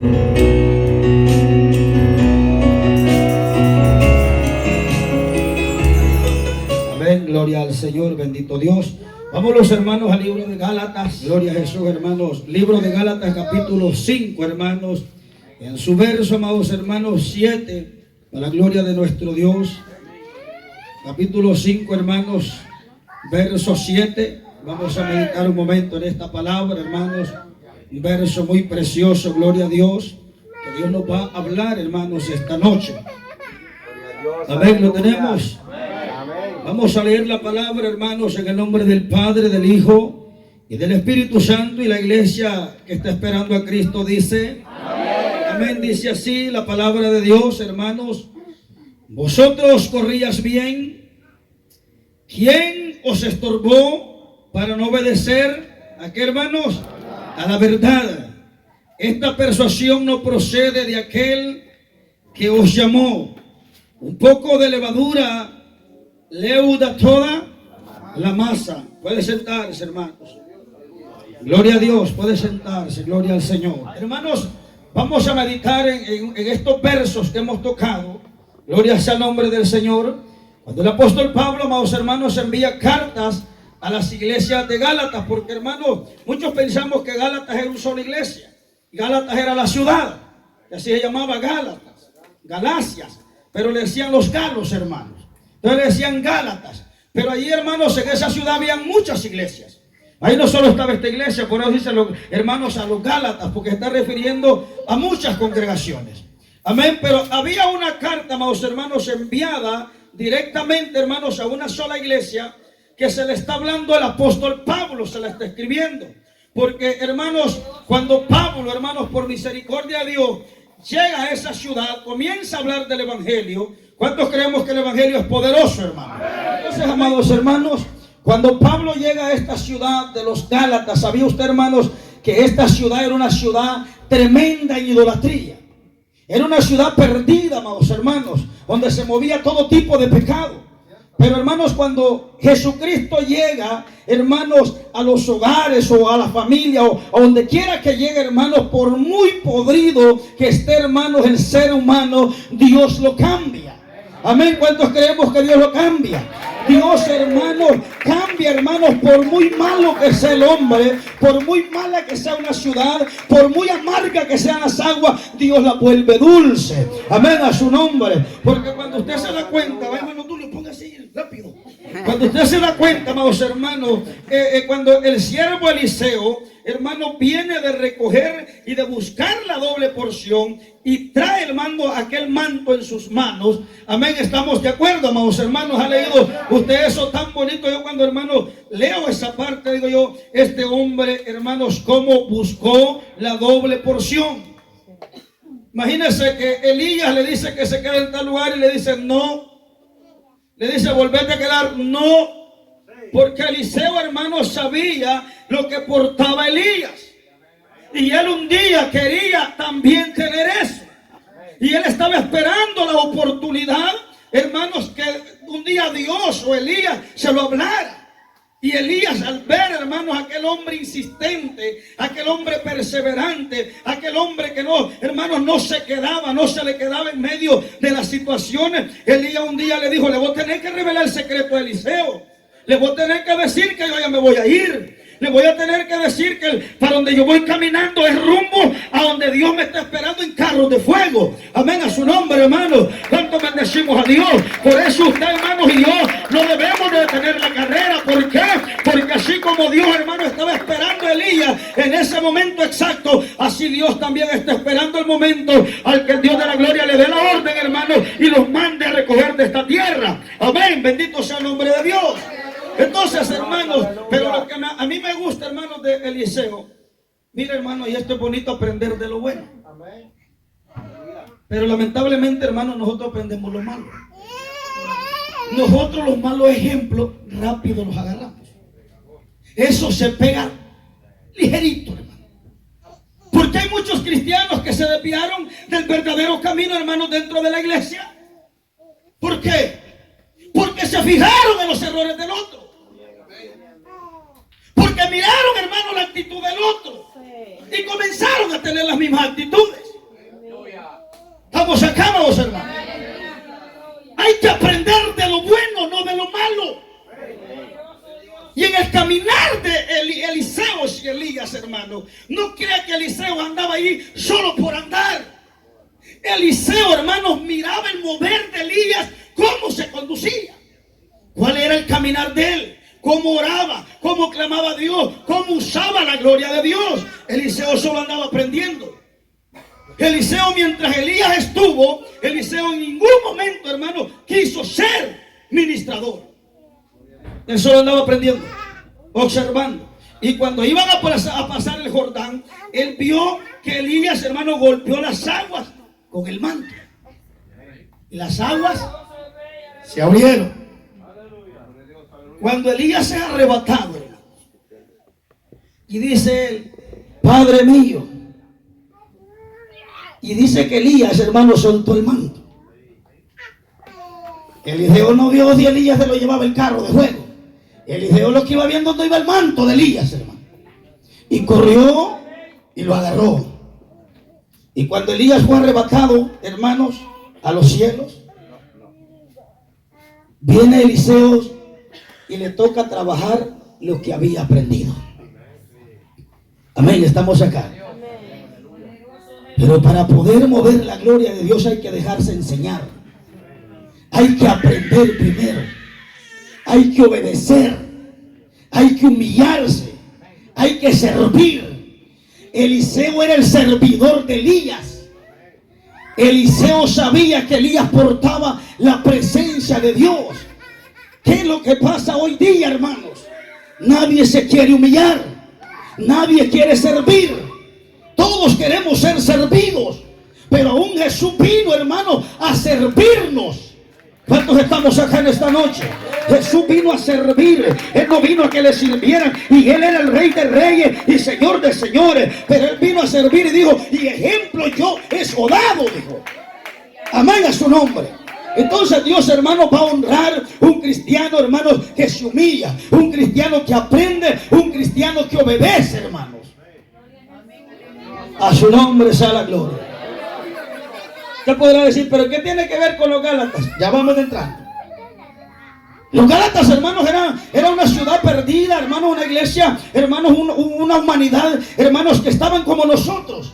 Amén, gloria al Señor, bendito Dios. Vamos los hermanos al libro de Gálatas, gloria a Jesús, hermanos. Libro de Gálatas, capítulo 5, hermanos. En su verso, amados hermanos, 7, para la gloria de nuestro Dios. Capítulo 5, hermanos, verso 7. Vamos a meditar un momento en esta palabra, hermanos. Un verso muy precioso, gloria a Dios, que Dios nos va a hablar, hermanos, esta noche. Amén, lo tenemos. Vamos a leer la palabra, hermanos, en el nombre del Padre, del Hijo y del Espíritu Santo. Y la iglesia que está esperando a Cristo dice: amén. Dice así la palabra de Dios, hermanos: vosotros corríais bien. ¿Quién os estorbó para no obedecer a qué, hermanos? A la verdad. Esta persuasión no procede de aquel que os llamó. Un poco de levadura leuda toda la masa. Puede sentarse, hermanos. Gloria a Dios, puede sentarse, gloria al Señor. Hermanos, vamos a meditar en estos versos que hemos tocado. Gloria sea el nombre del Señor. Cuando el apóstol Pablo, amados hermanos, envía cartas a las iglesias de Gálatas, porque, hermanos, muchos pensamos que Gálatas era una sola iglesia. Gálatas era la ciudad, que así se llamaba Gálatas, Galacias, pero le decían los galos, hermanos. Entonces le decían Gálatas. Pero allí, hermanos, en esa ciudad había muchas iglesias. Ahí no solo estaba esta iglesia, por eso dicen los hermanos a los Gálatas, porque está refiriendo a muchas congregaciones. Amén. Pero había una carta, amados hermanos, enviada directamente, hermanos, a una sola iglesia, que se le está hablando al apóstol Pablo, se la está escribiendo. Porque, hermanos, cuando Pablo, hermanos, por misericordia de Dios, llega a esa ciudad, comienza a hablar del evangelio. ¿Cuántos creemos que el evangelio es poderoso, hermano? Entonces, amados hermanos, cuando Pablo llega a esta ciudad de los Gálatas, ¿sabía usted, hermanos, que esta ciudad era una ciudad tremenda en idolatría? Era una ciudad perdida, amados hermanos, donde se movía todo tipo de pecado. Pero, hermanos, cuando Jesucristo llega, hermanos, a los hogares o a la familia o a donde quiera que llegue, hermanos, por muy podrido que esté, hermanos, el ser humano, Dios lo cambia. Amén. ¿Cuántos creemos que Dios lo cambia? Dios, hermanos, cambia, hermanos, por muy malo que sea el hombre, por muy mala que sea una ciudad, por muy amarga que sean las aguas, Dios la vuelve dulce. Amén, a su nombre. Porque cuando usted se da cuenta, hermano, tú le pongas así rápido. Cuando usted se da cuenta, amados hermanos, cuando el siervo Eliseo, hermano, viene de recoger y de buscar la doble porción y trae, hermano, aquel manto en sus manos. Amén, estamos de acuerdo, amados hermanos. ¿Ha leído usted eso tan bonito? Yo cuando, hermano, leo esa parte, digo yo, este hombre, hermanos, cómo buscó la doble porción. Imagínense que Elías le dice que se quede en tal lugar y le dice no. Le dice volvete a quedar, no. Porque Eliseo, hermano, sabía lo que portaba Elías. Y él un día quería también tener eso. Y él estaba esperando la oportunidad, hermanos, que un día Dios o Elías se lo hablara. Y Elías, al ver, hermanos, aquel hombre insistente, aquel hombre perseverante, aquel hombre que no, hermanos, no se le quedaba en medio de las situaciones, Elías un día le dijo, le voy a tener que revelar el secreto a Eliseo. Le voy a tener que decir que yo ya me voy a ir. Le voy a tener que decir que para donde yo voy caminando es rumbo a donde Dios me está esperando en carros de fuego. Amén, a su nombre, hermano. ¿Cuánto bendecimos a Dios? Por eso usted, hermanos, y yo no debemos de detener la carrera. ¿Por qué? Porque así como Dios, hermano, estaba esperando a Elías en ese momento exacto, así Dios también está esperando el momento al que el Dios de la gloria le dé la orden, hermano, y los mande a recoger de esta tierra. Amén, bendito sea el nombre de Dios. Entonces, hermanos, pero lo que a mí me gusta, hermanos, de Eliseo, mira, hermano, y esto es bonito aprender de lo bueno. Pero lamentablemente, hermanos, nosotros aprendemos lo malo. Nosotros los malos ejemplos rápido los agarramos. Eso se pega ligerito, hermano. Porque hay muchos cristianos que se desviaron del verdadero camino, hermanos, dentro de la iglesia. ¿Por qué? Porque se fijaron en los errores del otro. Porque miraron, hermano, la actitud del otro. Y comenzaron a tener las mismas actitudes. acá, amados hermanos. Hay que aprender de lo bueno, no de lo malo. Y en el caminar de Eliseo y Elías, hermano, no crea que Eliseo andaba ahí solo por andar. Eliseo, hermanos, miraba el mover de Elías, cómo se conducía, cuál era el caminar de él, cómo oraba, cómo clamaba a Dios, cómo usaba la gloria de Dios. Eliseo solo andaba aprendiendo. Eliseo, mientras Elías estuvo, Eliseo en ningún momento, hermano, quiso ser ministrador. Él solo andaba aprendiendo, observando. Y cuando iban a pasar el Jordán, él vio que Elías, hermano, golpeó las aguas con el manto. Y las aguas se abrieron. Cuando Elías se ha arrebatado, hermano, y dice él, Padre mío. Y dice que Elías, hermano, soltó el manto. Eliseo no vio si Elías se lo llevaba el carro de fuego. Eliseo lo que iba viendo dónde iba el manto de Elías, hermano. Y corrió y lo agarró. Y cuando Elías fue arrebatado, hermanos, a los cielos, viene Eliseo y le toca trabajar lo que había aprendido. Amén, estamos acá. Pero para poder mover la gloria de Dios hay que dejarse enseñar. Hay que aprender primero. Hay que obedecer. Hay que humillarse. Hay que servir. Eliseo era el servidor de Elías. Eliseo sabía que Elías portaba la presencia de Dios. ¿Qué es lo que pasa hoy día, hermanos? Nadie se quiere humillar. Nadie quiere servir. Todos queremos ser servidos, pero aún Jesús vino, hermano, a servirnos. ¿Cuántos estamos acá en esta noche? Jesús vino a servir. Él no vino a que le sirvieran. Y Él era el Rey de Reyes y Señor de Señores. Pero Él vino a servir y dijo, y ejemplo yo he dado, dijo. Amén a su nombre. Entonces Dios, hermano, va a honrar un cristiano, hermano, que se humilla. Un cristiano que aprende. Un cristiano que obedece, hermanos. A su nombre sea la gloria. Usted podrá decir, pero ¿qué tiene que ver con los Gálatas? Ya vamos entrando. Los Gálatas, hermanos, era una ciudad perdida, hermanos, una iglesia, hermanos, una humanidad, hermanos, que estaban como nosotros.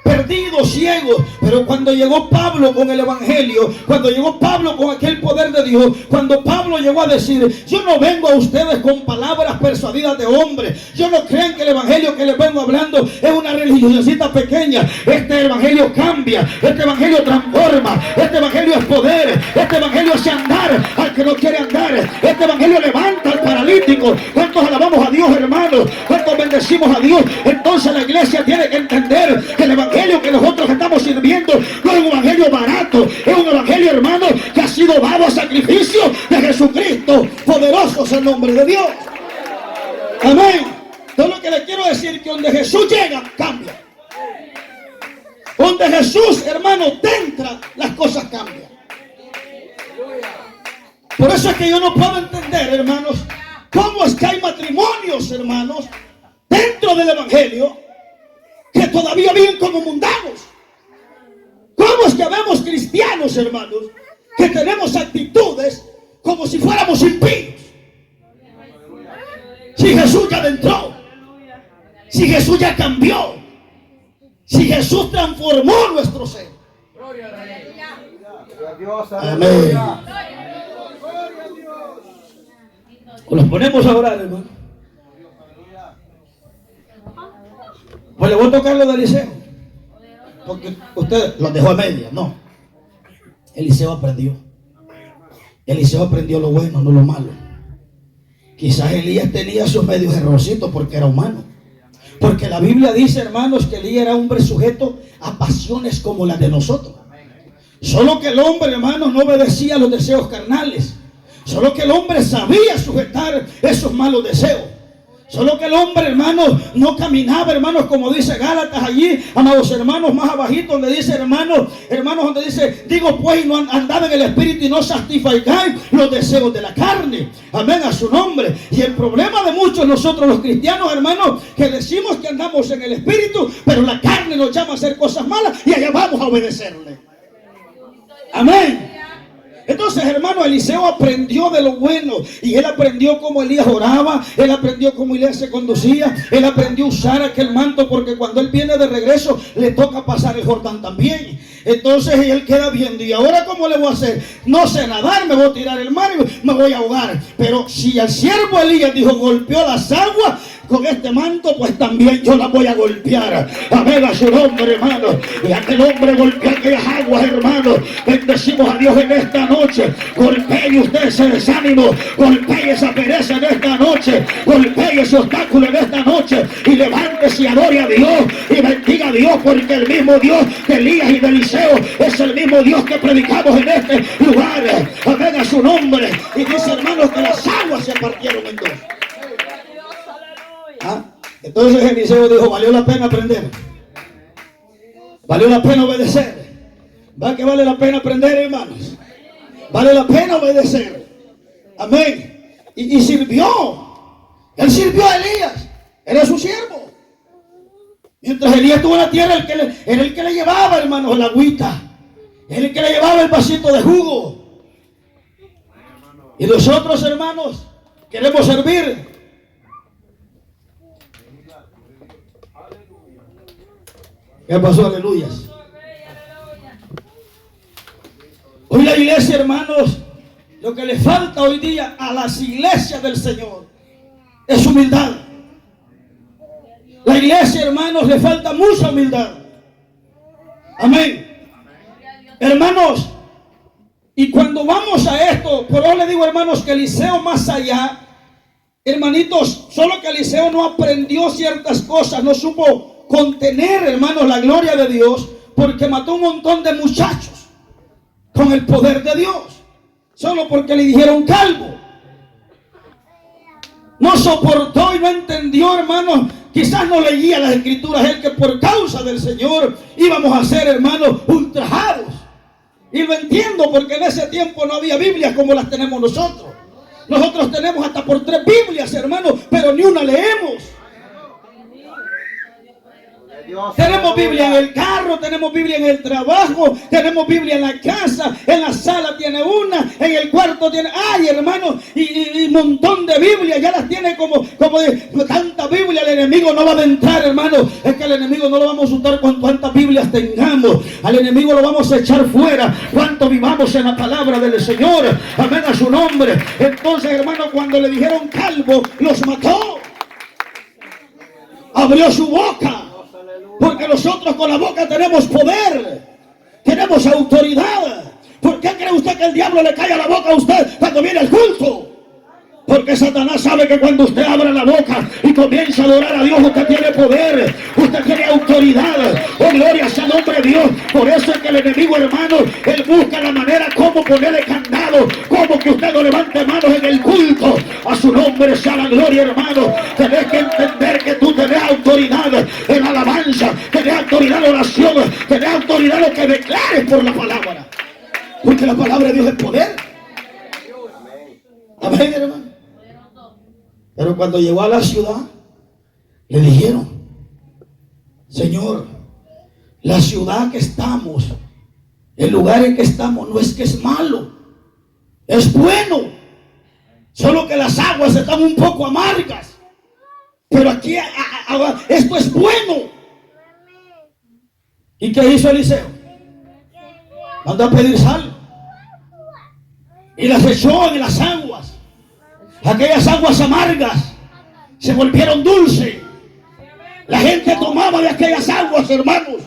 Perdidos, ciegos. Pero cuando llegó Pablo con el evangelio, cuando llegó Pablo con aquel poder de Dios, cuando Pablo llegó a decir, yo no vengo a ustedes con palabras persuadidas de hombres, yo no crean que el evangelio que les vengo hablando es una religiosita pequeña. Este evangelio cambia, este evangelio transforma, este evangelio es poder, este evangelio hace andar al que no quiere andar, este evangelio levanta al paralítico. ¿Cuántos alabamos a Dios, hermanos? ¿Cuántos bendecimos a Dios? Entonces la iglesia tiene que entender que el evangelio que nosotros estamos sirviendo no es un evangelio barato, es un evangelio, hermano, que ha sido dado a sacrificio de Jesucristo. Poderoso es el nombre de Dios. Amén. Todo lo que le quiero decir es que donde Jesús llega, cambia. Donde Jesús, hermano, entra, las cosas cambian. Por eso es que yo no puedo entender, hermanos, cómo es que hay matrimonios, hermanos, dentro del evangelio que todavía viven como mundanos. ¿Cómo es que vemos cristianos, hermanos, que tenemos actitudes como si fuéramos impíos? Si Jesús ya entró, si Jesús ya cambió, si Jesús transformó nuestro ser. Amén. Nos ponemos a orar, hermano. Pues le voy a tocar lo de Eliseo, porque usted los dejó a media. No, Eliseo aprendió. Eliseo aprendió lo bueno, no lo malo. Quizás Elías tenía sus medios errorcitos porque era humano. Porque la Biblia dice, hermanos, que Elías era hombre sujeto a pasiones como las de nosotros. Solo que el hombre, hermanos, no obedecía a los deseos carnales. Solo que el hombre sabía sujetar esos malos deseos. Solo que el hombre, hermanos, no caminaba, hermanos, como dice Gálatas allí, amados hermanos, más abajito, donde dice, hermanos, donde dice, digo pues, no andaba en el espíritu y no satisfagáis los deseos de la carne. Amén, a su nombre. Y el problema de muchos nosotros los cristianos, hermanos, que decimos que andamos en el espíritu, pero la carne nos llama a hacer cosas malas y allá vamos a obedecerle. Amén. Entonces, hermano, Eliseo aprendió de lo bueno. Y él aprendió cómo Elías oraba. Él aprendió cómo Elías se conducía. Él aprendió a usar aquel manto, porque cuando él viene de regreso le toca pasar el Jordán también. Entonces él queda viendo. ¿Y ahora cómo le voy a hacer? No sé nadar, me voy a tirar el mar y me voy a ahogar. Pero si el siervo Elías dijo, golpeó las aguas con este manto, pues también yo la voy a golpear. Amén a su nombre, hermano. Y aquel hombre golpeó aquellas aguas, hermano. Bendecimos a Dios en esta noche. Golpee usted ese desánimo, golpee esa pereza en esta noche, golpee ese obstáculo en esta noche, y levántese y adore a Dios y bendiga a Dios, porque el mismo Dios de Elías y de Eliseo es el mismo Dios que predicamos en este lugar. Amén a su nombre. Y dice, hermanos, que las aguas se partieron en dos. Entonces Eliseo dijo, valió la pena aprender, valió la pena obedecer. ¿Va que vale la pena aprender, hermanos? Vale la pena obedecer. Amén. Y sirvió. Él sirvió a Elías. Era su siervo. Mientras Elías estuvo en la tierra, era el que le llevaba, hermanos, la agüita. Era el que le llevaba el vasito de jugo. Y nosotros, hermanos, queremos servir. ¿Qué pasó? Aleluyas. Hoy la iglesia, hermanos, lo que le falta hoy día a las iglesias del Señor es humildad. La iglesia, hermanos, le falta mucha humildad. Amén. Hermanos, y cuando vamos a esto, por eso le digo, hermanos, que Eliseo más allá, hermanitos, solo que Eliseo no aprendió ciertas cosas, no supo contener, hermanos, la gloria de Dios, porque mató un montón de muchachos con el poder de Dios, solo porque le dijeron calvo. No soportó y no entendió, hermanos. Quizás no leía las escrituras él, que por causa del Señor íbamos a ser, hermanos, ultrajados. Y lo entiendo, porque en ese tiempo no había Biblias como las tenemos nosotros. Nosotros tenemos hasta por 3 Biblias, hermanos, pero ni una leemos. Tenemos Biblia en el carro, tenemos Biblia en el trabajo, tenemos Biblia en la casa, en la sala tiene una, en el cuarto tiene, ay, hermano, y montón de Biblia, ya las tiene como de tanta Biblia. El enemigo no va a entrar, hermano. Es que al enemigo no lo vamos a asustar con cuantas Biblias tengamos. Al enemigo lo vamos a echar fuera cuanto vivamos en la palabra del Señor. Amén a su nombre. Entonces, hermano, cuando le dijeron calvo, los mató. Abrió su boca. Porque nosotros con la boca tenemos poder, tenemos autoridad. ¿Por qué cree usted que el diablo le cae a la boca a usted cuando viene el culto? Porque Satanás sabe que cuando usted abre la boca y comienza a adorar a Dios, usted tiene poder, usted tiene autoridad. Oh, gloria sea el nombre de Dios. Por eso es que el enemigo, hermano, él busca la manera como ponerle candado, como que usted no levante manos en el culto. A su nombre sea la gloria, hermano. Tenés que entender que tú tenés autoridad en alabanza, tenés autoridad en oración, tenés autoridad en lo que declares por la palabra. Porque la palabra de Dios es poder. Amén, hermano. Pero cuando llegó a la ciudad, le dijeron, Señor, la ciudad que estamos, el lugar en que estamos, no es que es malo, es bueno, solo que las aguas están un poco amargas, pero aquí esto es bueno. ¿Y qué hizo Eliseo? Mandó a pedir sal y las echó en las aguas. Aquellas aguas amargas se volvieron dulces. La gente tomaba de aquellas aguas, hermanos.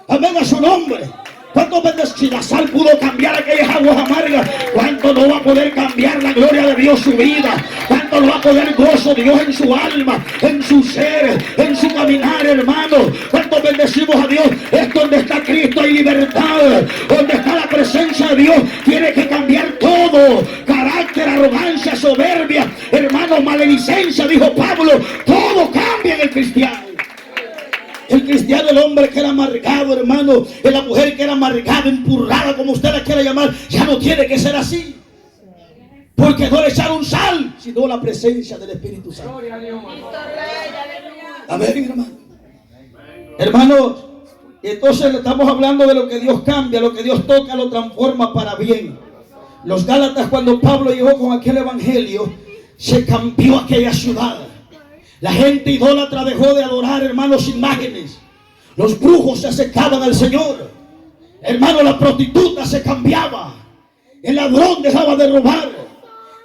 Amén a su nombre. ¿Cuántos veces si la sal pudo cambiar aquellas aguas amargas? ¿Cuánto no va a poder cambiar la gloria de Dios su vida? ¿Cuánto no va a poder gozo Dios en su alma, en su ser, en su caminar, hermano? ¿Cuánto bendecimos a Dios? Es donde está Cristo, hay libertad. Donde está la presencia de Dios, tiene que cambiar todo. Carácter, arrogancia, soberbia, hermano, maledicencia, dijo Pablo. Todo cambia en el cristiano. El cristiano, el hombre que era amargado, hermano, la mujer que era amargada, empurrada, como usted la quiera llamar, ya no tiene que ser así. Porque no le echaron sal, sino la presencia del Espíritu Santo. Amén, hermano. Hermanos, Entonces estamos hablando de lo que Dios cambia, lo que Dios toca, lo transforma para bien. Los Gálatas, cuando Pablo llegó con aquel evangelio, se cambió aquella ciudad. La gente idólatra dejó de adorar, hermanos, imágenes. Los brujos se acercaban al Señor. Hermano, la prostituta se cambiaba. El ladrón dejaba de robar.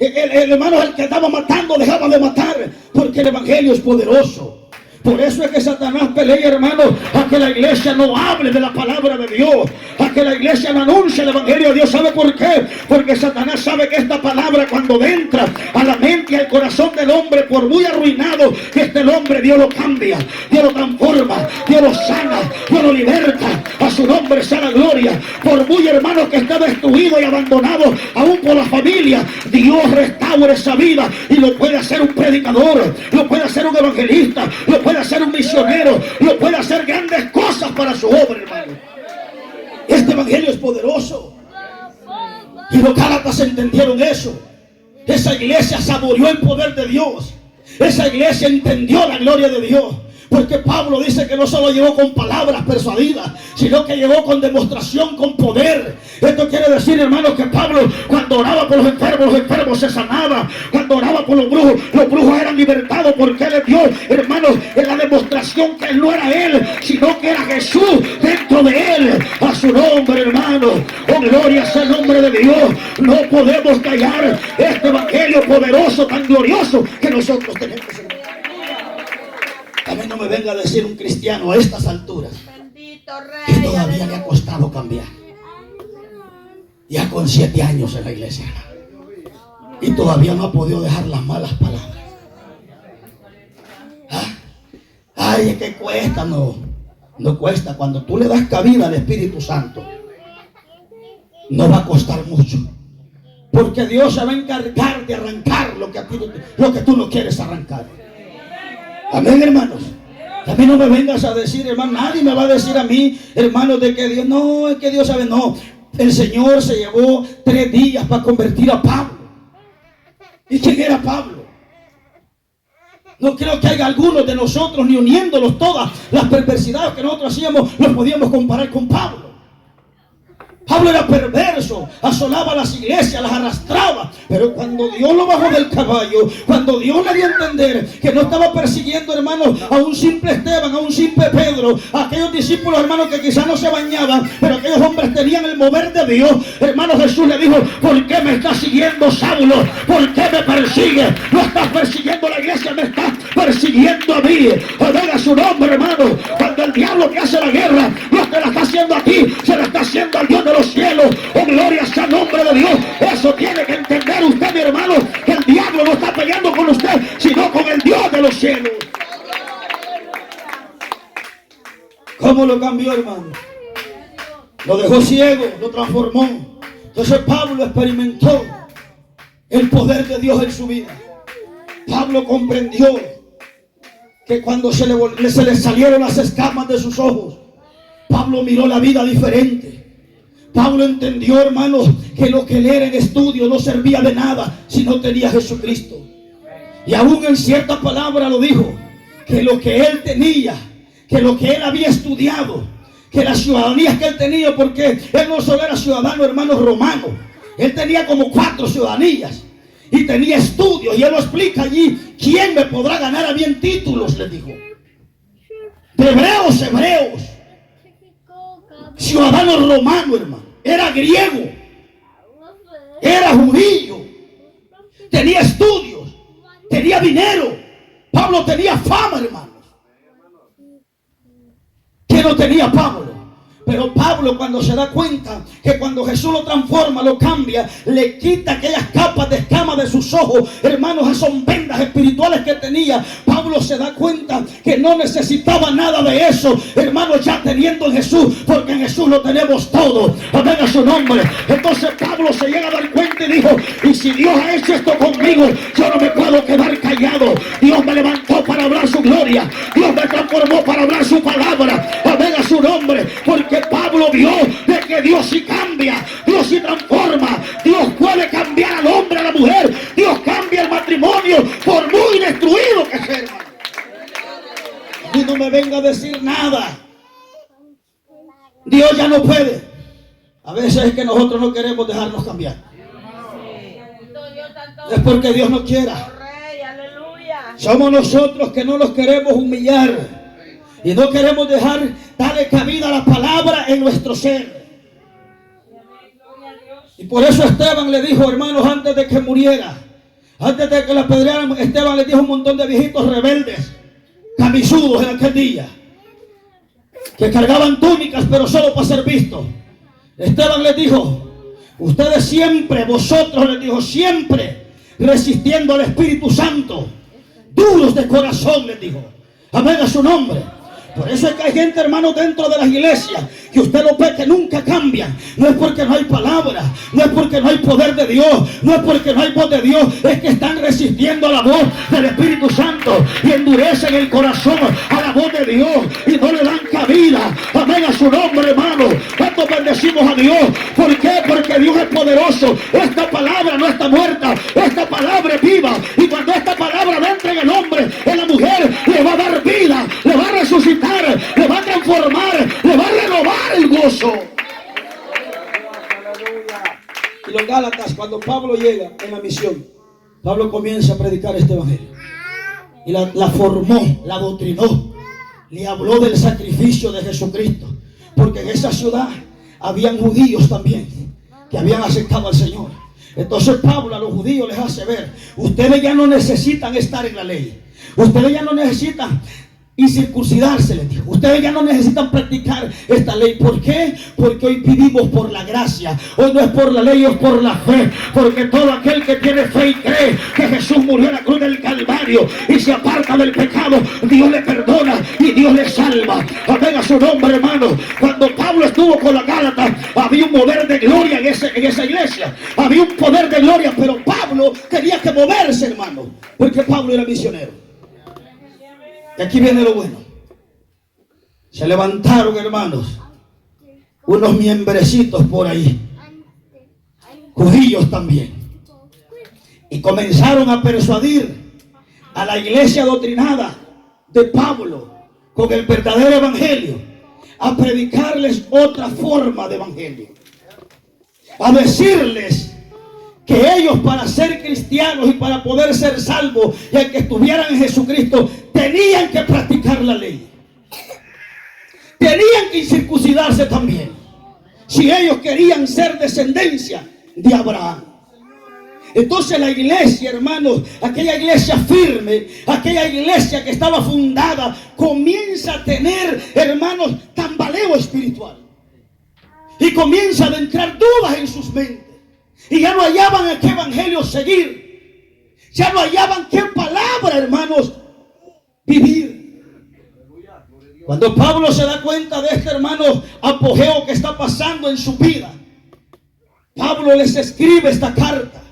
El hermano, el que estaba matando, dejaba de matar. Porque el evangelio es poderoso. Por eso es que Satanás pelea, hermano, a que la iglesia no hable de la palabra de Dios, a que la iglesia no anuncie el evangelio de Dios. ¿Sabe por qué? Porque Satanás sabe que esta palabra, cuando entra a la mente y al corazón del hombre, por muy arruinado que esté el hombre, Dios lo cambia, Dios lo transforma, Dios lo sana, Dios lo liberta. A su nombre sea la gloria. Por muy hermano que esté destruido y abandonado, aún por la familia, Dios restaura esa vida y lo puede hacer un predicador, lo puede hacer un evangelista, lo puede hacer un misionero, lo puede hacer grandes cosas para su obra, hermano. Este evangelio es poderoso. Y los Gálatas entendieron eso. Esa iglesia saboreó el poder de Dios. Esa iglesia entendió la gloria de Dios. Porque Pablo dice que no solo llegó con palabras persuadidas, sino que llegó con demostración, con poder. Esto quiere decir, hermanos, que Pablo, cuando oraba por los enfermos se sanaban. Cuando oraba por los brujos eran libertados, porque él dio, hermanos, en la demostración que él no era él, sino que era Jesús dentro de él. A su nombre, hermano. Oh, gloria sea el nombre de Dios. No podemos callar este evangelio poderoso, tan glorioso que nosotros tenemos. A mí no me venga a decir un cristiano a estas alturas que todavía le ha costado cambiar. Ya con 7 años en la iglesia y todavía no ha podido dejar las malas palabras. Ay, es que cuesta. No cuesta. Cuando tú le das cabida al Espíritu Santo, no va a costar mucho, porque Dios se va a encargar de arrancar lo que tú no quieres arrancar. Amén, hermanos. A mí no me vengas a decir, hermano, nadie me va a decir a mí, hermanos, de que Dios, no, es que Dios sabe. No, el Señor se llevó 3 días para convertir a Pablo. ¿Y quién era Pablo? No creo que haya algunos de nosotros, ni uniéndolos todas las perversidades que nosotros hacíamos, los podíamos comparar con Pablo. Pablo era perverso, asolaba las iglesias, las arrastraba. Pero cuando Dios lo bajó del caballo, cuando Dios le dio a entender que no estaba persiguiendo, hermanos, a un simple Esteban, a un simple Pedro, a aquellos discípulos, hermanos, que quizás no se bañaban, pero aquellos hombres tenían el mover de Dios. Hermano, Jesús le dijo: ¿por qué me estás siguiendo, Saulo? ¿Por qué me persigues? No estás persiguiendo a la iglesia, me estás persiguiendo a mí. Oiga su nombre, hermano. Cuando el diablo te hace la guerra, no te la está haciendo a ti, se la está haciendo al Dios de los cielos. Oh, gloria sea el nombre de Dios. Eso tiene que entender usted, mi hermano, que el diablo no está peleando con usted, sino con el Dios de los cielos. ¿Cómo lo cambió, hermano? Lo dejó ciego, lo transformó. Entonces Pablo experimentó el poder de Dios en su vida. Pablo comprendió que cuando se le salieron las escamas de sus ojos, Pablo miró la vida diferente. Pablo entendió, hermanos, que lo que él era en estudio no servía de nada si no tenía a Jesucristo. Y aún en cierta palabra lo dijo, que lo que él tenía, que lo que él había estudiado, que las ciudadanías que él tenía, porque él no solo era ciudadano, hermanos, romano, él tenía como 4 ciudadanías y tenía estudios, y él lo explica allí. ¿Quién me podrá ganar a mí en títulos?, le dijo. De hebreos, ciudadano romano, hermano, era griego, era judío, tenía estudios, tenía dinero. Pablo tenía fama, hermanos. ¿Qué no tenía Pablo? Pero Pablo, cuando se da cuenta que cuando Jesús lo transforma, lo cambia, le quita aquellas capas de escamas de sus ojos, hermanos, esas son vendas espirituales que tenía. Pablo se da cuenta que no necesitaba nada de eso, hermanos, ya teniendo en Jesús, porque en Jesús lo tenemos todo. Amén a su nombre. Entonces Pablo se llega a dar cuenta y dijo: y si Dios ha hecho esto conmigo, yo no me puedo quedar callado. Dios me levantó para hablar su gloria, Dios me transformó para hablar su palabra. Amén a su nombre. Porque Pablo vio de que Dios sí cambia, Dios sí transforma, Dios puede cambiar al hombre, a la mujer, Dios cambia el matrimonio, por muy destruido que sea, hermano. Y no me venga a decir nada Dios ya no puede. A veces es que nosotros no queremos dejarnos cambiar. Es porque Dios no quiera. Somos nosotros que no nos queremos humillar y no queremos darle cabida a la palabra en nuestro ser. Y por eso Esteban le dijo, hermanos, antes de que muriera, antes de que la apedrearan, Esteban le dijo a un montón de viejitos rebeldes, camisudos en aquel día, que cargaban túnicas pero solo para ser vistos. Esteban les dijo, ustedes siempre, vosotros, les dijo, siempre resistiendo al Espíritu Santo, duros de corazón, les dijo. Amén a su nombre. Por eso es que hay gente, hermanos, dentro de las iglesias que usted lo ve que nunca cambian. No es porque no hay palabra, no es porque no hay poder de Dios, no es porque no hay voz de Dios, es que están resistiendo a la voz del Espíritu Santo y endurecen el corazón a la voz de Dios y no le dan cabida. Amén a su nombre, hermano. ¿Cuánto bendecimos a Dios? ¿Por qué? Porque Dios es poderoso. Esta palabra no está muerta, esta palabra es viva, y cuando esta palabra entra en el hombre, en la mujer, le va a dar vida, le va a resucitar, le va a transformar, le va a renovar el gozo. Y los Gálatas, cuando Pablo llega en la misión, Pablo comienza a predicar este evangelio y la formó, la doctrinó, le habló del sacrificio de Jesucristo, porque en esa ciudad habían judíos también que habían aceptado al Señor. Entonces Pablo a los judíos les hace ver, ustedes ya no necesitan estar en la ley, ustedes ya no necesitan y circuncidarse, les dijo. Ustedes ya no necesitan practicar esta ley. ¿Por qué? Porque hoy vivimos por la gracia. Hoy no es por la ley, es por la fe. Porque todo aquel que tiene fe y cree que Jesús murió en la cruz del Calvario y se aparta del pecado, Dios le perdona y Dios le salva. Amén a su nombre, hermano. Cuando Pablo estuvo con la Gálatas, había un mover de gloria en esa iglesia. Había un poder de gloria, pero Pablo tenía que moverse, hermano, porque Pablo era misionero. Y aquí viene lo bueno. Se levantaron, hermanos, unos miembrecitos por ahí, judíos también, y comenzaron a persuadir a la iglesia doctrinada de Pablo con el verdadero evangelio, a predicarles otra forma de evangelio, a decirles que ellos, para ser cristianos y para poder ser salvos y a que estuvieran en Jesucristo, tenían que practicar la ley, tenían que circuncidarse también, si ellos querían ser descendencia de Abraham. Entonces la iglesia, hermanos, aquella iglesia firme, aquella iglesia que estaba fundada, comienza a tener, hermanos, tambaleo espiritual, y comienza a entrar dudas en sus mentes. Y ya no hallaban a qué evangelio seguir. Ya no hallaban qué palabra, hermanos, vivir. Cuando Pablo se da cuenta de este, hermano, apogeo que está pasando en su vida, Pablo les escribe esta carta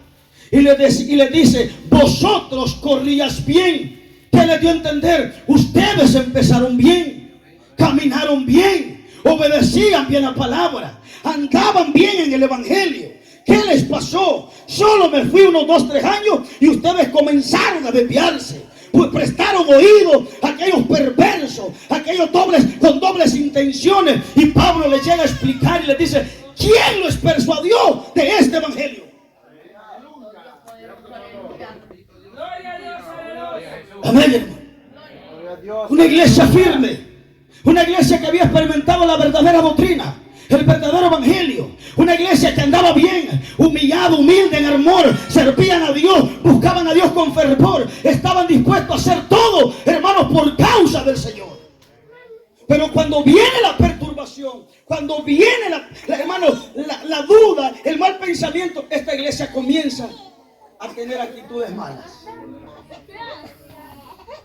y le dice, vosotros corríais bien. ¿Qué le dio a entender? Ustedes empezaron bien, caminaron bien, obedecían bien la palabra, andaban bien en el evangelio. ¿Qué les pasó? Solo me fui unos 2, 3 años y ustedes comenzaron a desviarse. Pues prestaron oído a aquellos perversos, a aquellos con dobles intenciones. Y Pablo les llega a explicar y les dice, ¿quién los persuadió de este evangelio? Amén, hermano. Una iglesia firme, una iglesia que había experimentado la verdadera doctrina, el verdadero evangelio, una iglesia que andaba bien, humillado, humilde, en amor, servían a Dios, buscaban a Dios con fervor, estaban dispuestos a hacer todo, hermanos, por causa del Señor. Pero cuando viene la perturbación, cuando viene la duda, el mal pensamiento, esta iglesia comienza a tener actitudes malas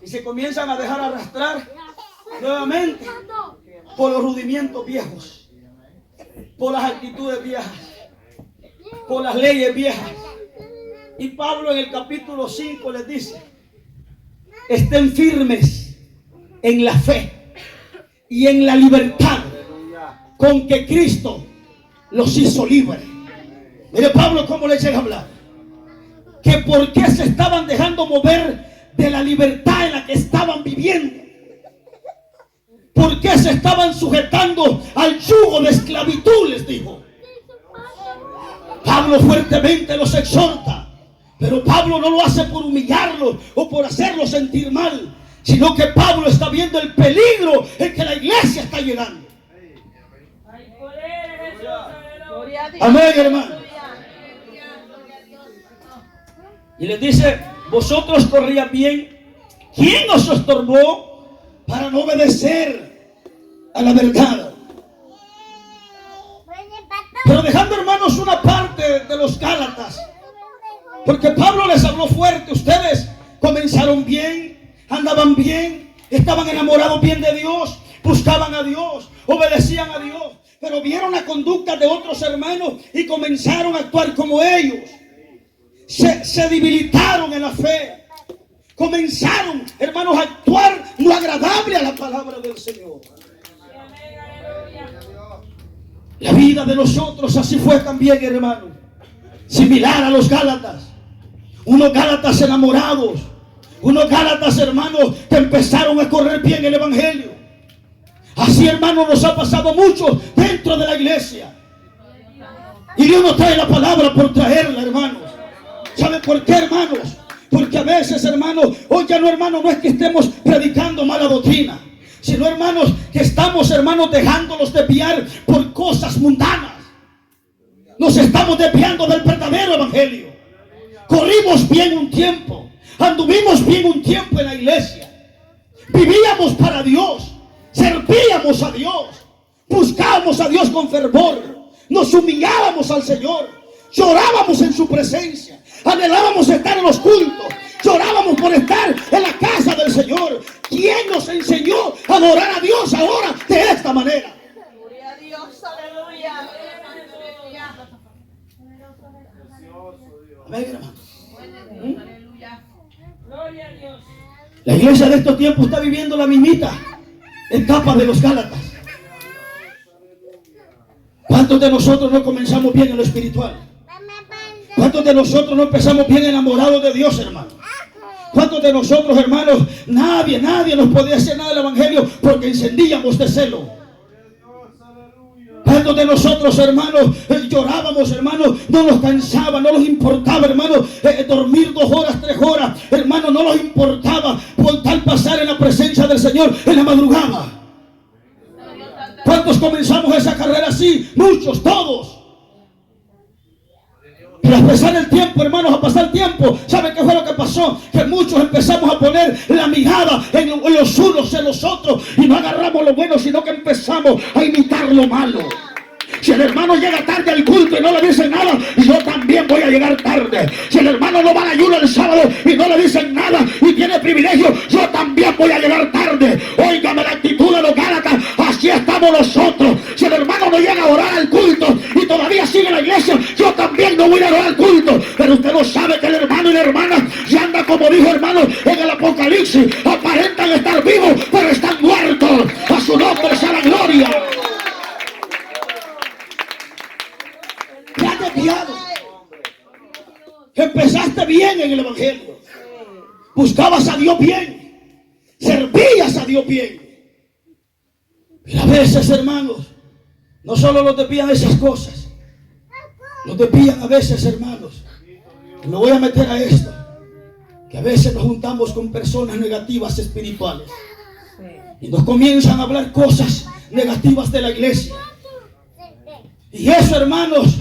y se comienzan a dejar arrastrar nuevamente por los rudimientos viejos, por las actitudes viejas, por las leyes viejas. Y Pablo en el capítulo 5 les dice, estén firmes en la fe y en la libertad con que Cristo los hizo libres. Mire Pablo cómo le llega a hablar, que por qué se estaban dejando mover de la libertad en la que estaban viviendo. ¿Por qué se estaban sujetando al yugo de esclavitud? Les dijo. Pablo fuertemente los exhorta, pero Pablo no lo hace por humillarlos o por hacerlos sentir mal, sino que Pablo está viendo el peligro en que la iglesia está llegando. Amén, hermano. Y les dice: vosotros corrían bien. ¿Quién os estorbó para no obedecer a la verdad? Pero dejando, hermanos, una parte de los Gálatas, porque Pablo les habló fuerte. Ustedes comenzaron bien, andaban bien, estaban enamorados bien de Dios, buscaban a Dios, obedecían a Dios, pero vieron la conducta de otros hermanos y comenzaron a actuar como ellos. Se debilitaron en la fe. Comenzaron, hermanos, a actuar lo agradable a la palabra del Señor. La vida de nosotros así fue también, hermano. Similar a los Gálatas. Unos Gálatas enamorados. Unos Gálatas, hermanos, que empezaron a correr bien el evangelio. Así, hermanos, nos ha pasado mucho dentro de la iglesia. Y Dios nos trae la palabra por traerla, hermanos. ¿Saben por qué, hermanos? Porque a veces, hermanos, hoy ya no, hermanos, no es que estemos predicando mala doctrina, sino, hermanos, que estamos, hermanos, dejándolos desviar por cosas mundanas. Nos estamos desviando del verdadero evangelio. Corrimos bien un tiempo, anduvimos bien un tiempo en la iglesia, vivíamos para Dios, servíamos a Dios, buscábamos a Dios con fervor, nos humillábamos al Señor, llorábamos en su presencia, anhelábamos estar en los cultos, llorábamos por estar en la casa del Señor. ¿Quién nos enseñó a adorar a Dios ahora de esta manera? Gloria a Dios, aleluya. Amén, hermano. Aleluya. Gloria a Dios. La iglesia de estos tiempos está viviendo la mismita etapa de los Gálatas. ¿Cuántos de nosotros no comenzamos bien en lo espiritual? ¿Cuántos de nosotros no empezamos bien enamorados de Dios, hermano? ¿Cuántos de nosotros, hermanos, nadie nos podía hacer nada del evangelio porque encendíamos de celo? ¿Cuántos de nosotros, hermanos, llorábamos, hermanos, no nos cansaba, no nos importaba, hermanos, dormir 2 horas, 3 horas, hermanos, no nos importaba por tal pasar en la presencia del Señor en la madrugada? ¿Cuántos comenzamos esa carrera así? Muchos, todos. Pero a pasar el tiempo, hermanos, a pasar el tiempo, ¿saben qué fue lo que pasó? Que muchos empezamos a poner la mirada en los unos en los otros y no agarramos lo bueno, sino que empezamos a imitar lo malo. Si el hermano llega tarde al culto y no le dicen nada, yo también voy a llegar tarde. Si el hermano no va al ayuno el sábado y no le dicen nada y tiene privilegio, yo también voy a llegar tarde. Óigame la actitud de los Gálatas, así estamos nosotros. Si el hermano no llega a orar al culto y todavía sigue en la iglesia, yo también no voy a orar al culto. Pero usted no sabe que el hermano y la hermana ya anda, como dijo, hermano, en el Apocalipsis, aparentan estar vivos, pero están muertos. A su nombre sea la gloria. Empezaste bien en el evangelio, buscabas a Dios bien, servías a Dios bien, pero a veces, hermanos, no solo nos desvían esas cosas, nos desvían a veces, hermanos. Me voy a meter a esto, que a veces nos juntamos con personas negativas espirituales y nos comienzan a hablar cosas negativas de la iglesia, y eso, hermanos,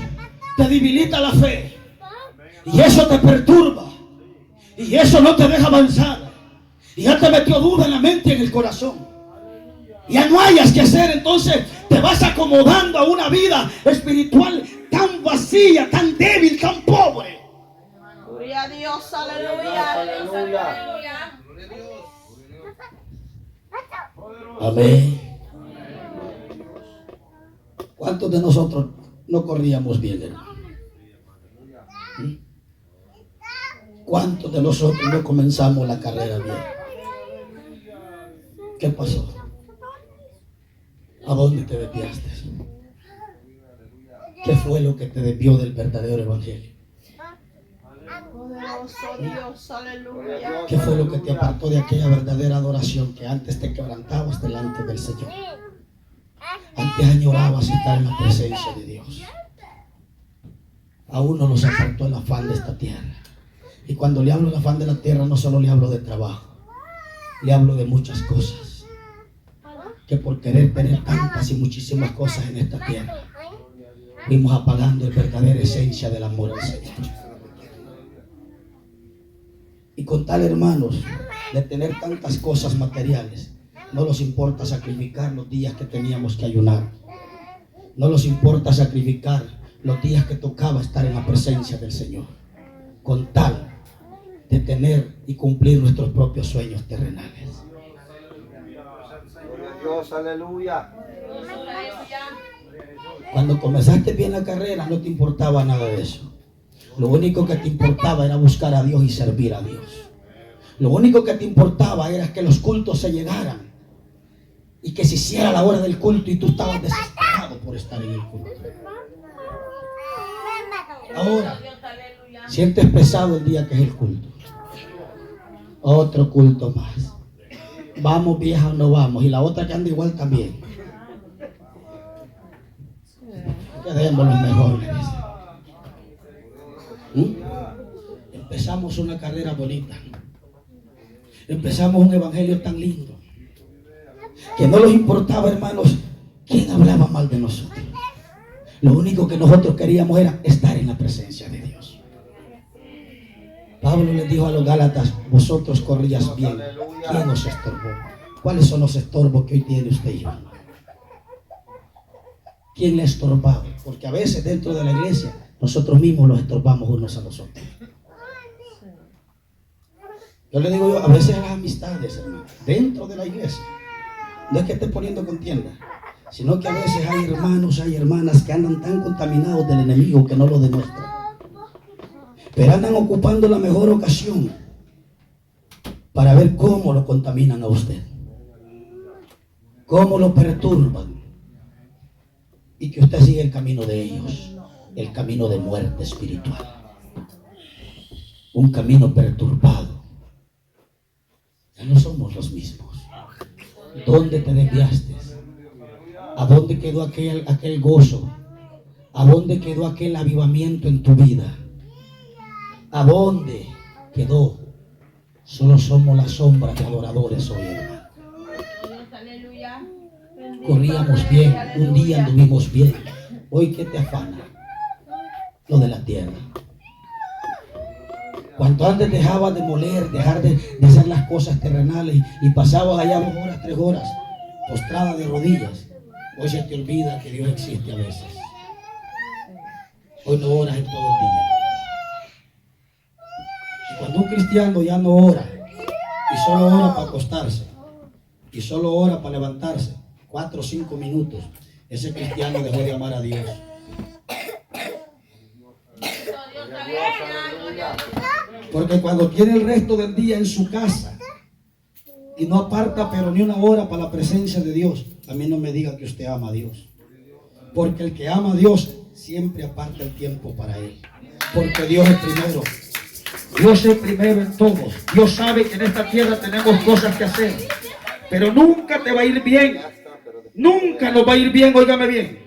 te debilita la fe. Y eso te perturba. Y eso no te deja avanzar. Y ya te metió duda en la mente y en el corazón. Ya no hayas que hacer. Entonces te vas acomodando a una vida espiritual tan vacía, tan débil, tan pobre. Gloria a Dios, aleluya. Aleluya. Amén. ¿Cuántos de nosotros no corríamos bien, hermano? ¿Cuántos de nosotros no comenzamos la carrera bien? ¿Qué pasó? ¿A dónde te desviaste? ¿Qué fue lo que te desvió del verdadero evangelio? Poderoso Dios, aleluya. ¿Qué fue lo que te apartó de aquella verdadera adoración que antes te quebrantabas delante del Señor? Antes añorabas estar en la presencia de Dios. A uno nos apartó el afán de esta tierra. Y cuando le hablo del afán de la tierra, no solo le hablo de trabajo, le hablo de muchas cosas. Que por querer tener tantas y muchísimas cosas en esta tierra, fuimos apagando la verdadera esencia del amor al Señor. Y con tal, hermanos, de tener tantas cosas materiales, no nos importa sacrificar los días que teníamos que ayunar. No nos importa sacrificar los días que tocaba estar en la presencia del Señor. Con tal de tener y cumplir nuestros propios sueños terrenales. Gloria a Dios, aleluya. Cuando comenzaste bien la carrera, no te importaba nada de eso. Lo único que te importaba era buscar a Dios y servir a Dios. Lo único que te importaba era que los cultos se llegaran y que se hiciera la hora del culto, y tú estabas desesperado por estar en el culto. Ahora sientes pesado el día que es el culto. Otro culto más. Vamos, vieja, o no vamos. Y la otra que anda igual también. Quedemos los mejores. Empezamos una carrera bonita. Empezamos un evangelio tan lindo que no nos importaba, hermanos, quién hablaba mal de nosotros. Lo único que nosotros queríamos era estar en la presencia de Dios. Pablo les dijo a los Gálatas: vosotros corríais bien. ¿Quién os estorbó? ¿Cuáles son los estorbos que hoy tiene usted y yo? ¿Quién le ha estorbado? Porque a veces dentro de la iglesia nosotros mismos los estorbamos unos a los otros. Yo le digo, a veces las amistades, hermano, dentro de la iglesia, no es que esté poniendo contienda, sino que a veces hay hermanos, hay hermanas que andan tan contaminados del enemigo que no lo demuestran, pero andan ocupando la mejor ocasión para ver cómo lo contaminan a usted, cómo lo perturban, y que usted sigue el camino de ellos, el camino de muerte espiritual, un camino perturbado. Ya no somos los mismos. ¿Dónde te desviaste? ¿A dónde quedó aquel gozo? ¿A dónde quedó aquel avivamiento en tu vida? ¿A dónde quedó? Solo somos la sombra de adoradores hoy, hermano. Corríamos bien, un día anduvimos bien. Hoy, ¿qué te afana? Lo de la tierra. Cuando antes dejabas de moler, dejar de hacer las cosas terrenales y pasabas allá 2 horas, 3 horas, postrada de rodillas, hoy se te olvida que Dios existe a veces. Hoy no oras en todo el día. Y cuando un cristiano ya no ora, y solo ora para acostarse, y solo ora para levantarse, 4 o 5 minutos, ese cristiano dejó de amar a Dios. Porque cuando tiene el resto del día en su casa y no aparta pero ni una hora para la presencia de Dios, a mí no me diga que usted ama a Dios. Porque el que ama a Dios siempre aparta el tiempo para Él. Porque Dios es primero. Dios es primero en todo. Dios sabe que en esta tierra tenemos cosas que hacer. Pero nunca te va a ir bien. Nunca nos va a ir bien, óigame bien,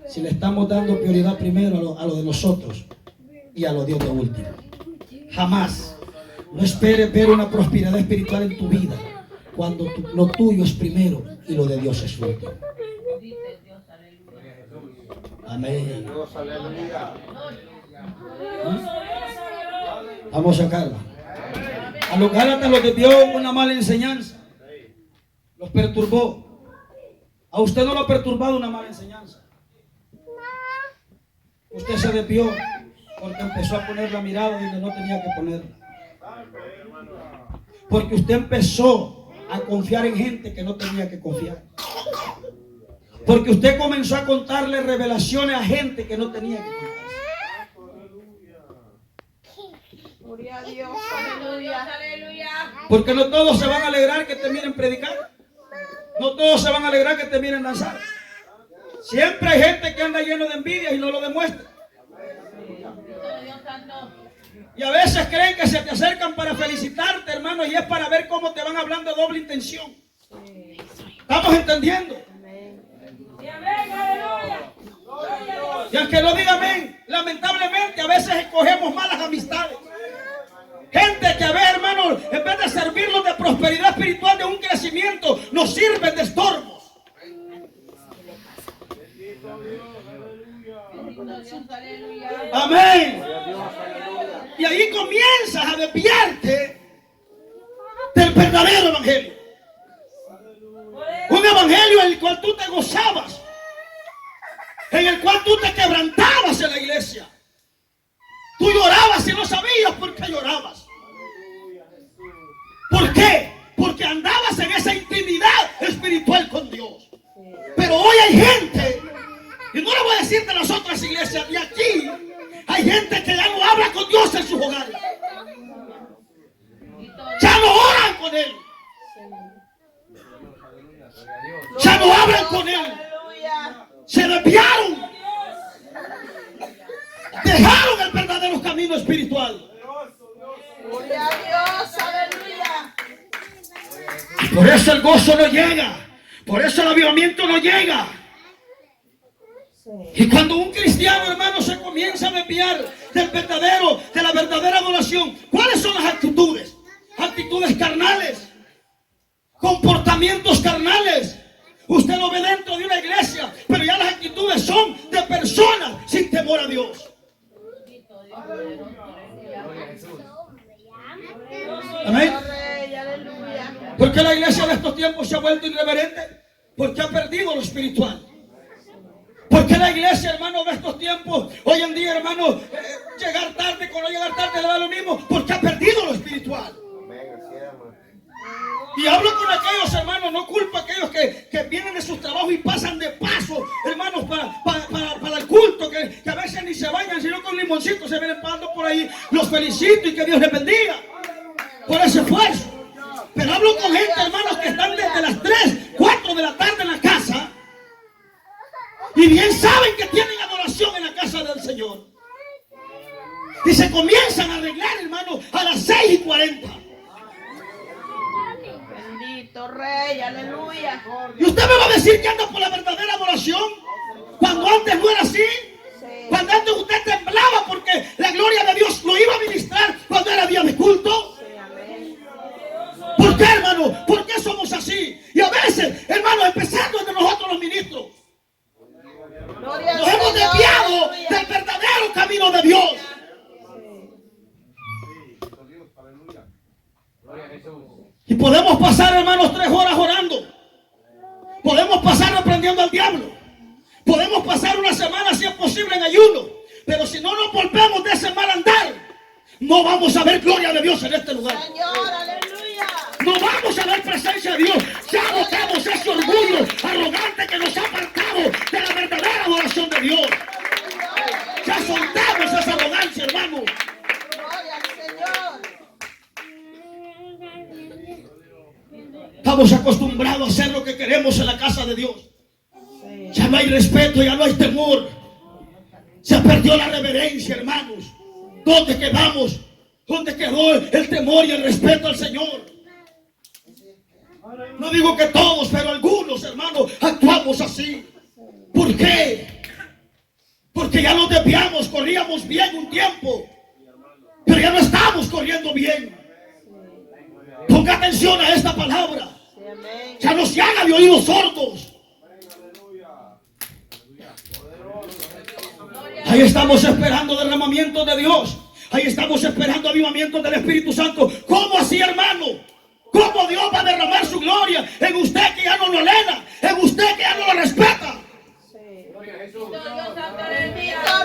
si le estamos dando prioridad primero a lo de nosotros y a lo de Dios de último. Jamás. No esperes ver una prosperidad espiritual en tu vida cuando lo tuyo es primero y lo de Dios es último. Amén. Vamos a sacarla. A los Gálatas los desvió una mala enseñanza. Los perturbó. A usted no lo ha perturbado una mala enseñanza. Usted se desvió porque empezó a poner la mirada donde no tenía que ponerla. Porque usted empezó a confiar en gente que no tenía que confiar. Porque usted comenzó a contarle revelaciones a gente que no tenía que contarse. Gloria a Dios, aleluya. Porque no todos se van a alegrar que te miren predicar. No todos se van a alegrar que te miren danzar. Siempre hay gente que anda lleno de envidia y no lo demuestra. Y a veces creen que se te acercan para felicitarte, hermano, y es para ver cómo te van hablando de doble intención. ¿Estamos entendiendo? Y aunque lo diga amén, lamentablemente a veces escogemos malas amistades. Gente que a ver, hermano, en vez de servirnos de prosperidad espiritual, de un crecimiento, nos sirven de estorbos. Amén. Y ahí comienzas a desviarte del verdadero evangelio. Un evangelio en el cual tú te gozabas, en el cual tú te quebrantabas en la iglesia. Tú llorabas y no sabías por qué llorabas. ¿Por qué? Porque andabas en esa intimidad espiritual con Dios. Pero hoy hay gente, y no le voy a decir de las otras iglesias, de aquí hay gente que ya no habla con Dios en sus hogares. Ya no oran con Él. Ya no hablan con Él. Se desviaron. Dejaron el verdadero camino espiritual. Gloria a Dios, aleluya. Por eso el gozo no llega. Por eso el avivamiento no llega. Y cuando un cristiano, hermano, se comienza a desviar de la verdadera adoración, ¿cuáles son las actitudes? Actitudes carnales, comportamientos carnales. Usted lo ve dentro de una iglesia, pero ya las actitudes son de personas sin temor a Dios. Amén. ¿Por qué la iglesia de estos tiempos se ha vuelto irreverente? Porque ha perdido lo espiritual. ¿Por qué la iglesia, hermano, de estos tiempos, hoy en día, hermano, llegar tarde, con no llegar tarde le da lo mismo? Porque ha perdido lo espiritual. Y hablo con aquellos, hermanos, no culpo a aquellos que vienen de sus trabajos y pasan de paso, hermanos, para el culto, que a veces ni se bañan, sino con limoncito se vienen pasando por ahí. Los felicito y que Dios les bendiga por ese esfuerzo. Pero hablo con gente, hermanos, que están desde las 3, 4 de la tarde en la casa y bien saben que tienen adoración en la casa del Señor. Y se comienzan a arreglar, hermanos, a las 6:40. Bendito Rey, aleluya. ¿Y usted me va a decir que anda por la verdadera adoración? Cuando antes no era así. Sí. Cuando antes usted temblaba porque la gloria de Dios lo iba a ministrar cuando era día de culto. Sí, amén. ¿Por qué, hermano? ¿Por qué somos así? Y a veces, hermano, empezando entre nosotros los ministros, Gloria al nos hemos Señor, desviado aleluya. del verdadero camino de Dios. Y podemos pasar, hermanos, 3 horas orando. Podemos pasar reprendiendo al diablo. Podemos pasar una semana, si es posible, en ayuno. Pero si no nos volvemos de ese mal andar, no vamos a ver gloria de Dios en este lugar. Señor, aleluya. No vamos a ver presencia de Dios. Ya botamos ese orgullo arrogante que nos ha apartado de la verdadera adoración de Dios. Ya soltamos esa arrogancia, hermano. Gloria al Señor. Estamos acostumbrados a hacer lo que queremos en la casa de Dios. Sí. Ya no hay respeto, ya no hay temor. Se perdió la reverencia, hermanos. ¿Dónde quedamos? ¿Dónde quedó el temor y el respeto al Señor? No digo que todos, pero algunos, hermanos, actuamos así. ¿Por qué? Porque ya nos desviamos, corríamos bien un tiempo, pero ya no estamos corriendo bien. Ponga atención a esta palabra. Sí, amén. Ya no se haga de oídos sordos. Ahí estamos esperando derramamiento de Dios. Ahí estamos esperando avivamiento del Espíritu Santo. ¿Cómo así, hermano? ¿Cómo Dios va a derramar su gloria en usted que ya no lo lena? En usted que ya no lo respeta. Sí. Bendito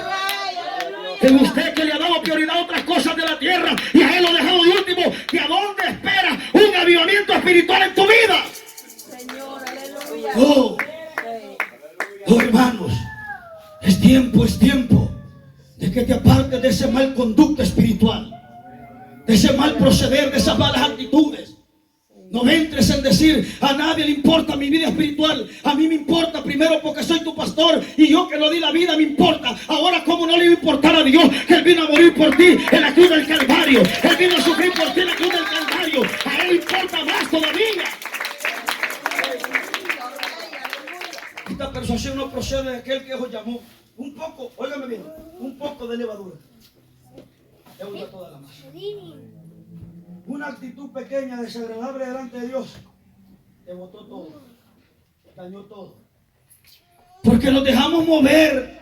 Rey, aleluya. En usted que le ha dado prioridad a otras cosas de la tierra y a Él lo ha dejado de último. ¿Y a dónde espera un avivamiento espiritual en tu vida? Señor, aleluya. Oh, Sí. oh, hermanos, es tiempo de que te apartes de ese mal conducta espiritual, de ese mal proceder, de esas malas actitudes. No entres en decir, a nadie le importa mi vida espiritual. A mí me importa primero porque soy tu pastor. Y yo que no di la vida me importa. Ahora, ¿cómo no le iba a importar a Dios que Él vino a morir por ti en la cruz del Calvario? Él vino a sufrir por ti en la cruz del Calvario. A Él le importa más todavía. Esta persuasión no procede de aquel que os llamó. Un poco, óigame bien, un poco de levadura leuda toda la masa. Una actitud pequeña, desagradable delante de Dios, te botó todo, dañó todo. Porque nos dejamos mover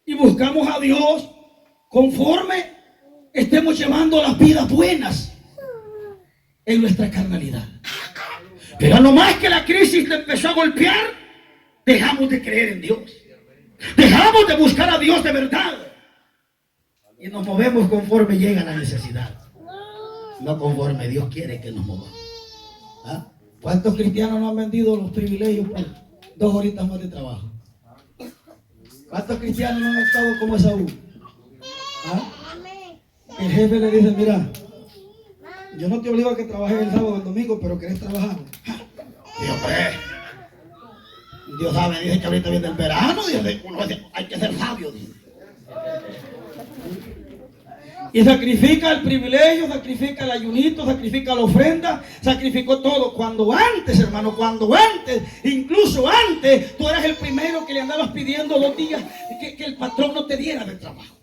y buscamos a Dios conforme estemos llevando las vidas buenas en nuestra carnalidad. Pero no más que la crisis te empezó a golpear, dejamos de creer en Dios. Dejamos de buscar a Dios de verdad. Y nos movemos conforme llega la necesidad. No conforme Dios quiere que nos movamos. ¿Ah? ¿Cuántos cristianos no han vendido los privilegios por 2 horitas más de trabajo? ¿Cuántos cristianos no han estado como Esaú? ¿Ah? El jefe le dice, mira, yo no te obligo a que trabajes el sábado o el domingo, pero querés trabajar. Dios, Dios sabe, dice que ahorita viene el verano, dice, uno hay que ser sabio, dice. Y sacrifica el privilegio, sacrifica el ayunito, sacrifica la ofrenda, sacrificó todo. Cuando antes, hermano, incluso antes, tú eras el primero que le andabas pidiendo 2 días que el patrón no te diera del trabajo.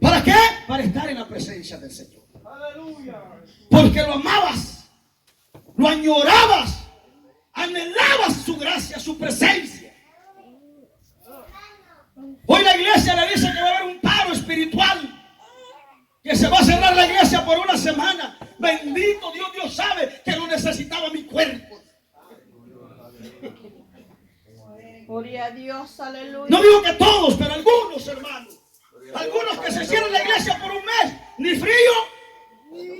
¿Para qué? Para estar en la presencia del Señor. Porque lo amabas, lo añorabas, anhelabas su gracia, su presencia. Hoy la iglesia le dice que va a haber un paro espiritual, que se va a cerrar la iglesia por 1 semana. Bendito Dios, Dios sabe que lo necesitaba mi cuerpo. Gloria a Dios, aleluya. No digo que todos, pero algunos, hermanos. Algunos que se cierran la iglesia por 1 mes, ni frío,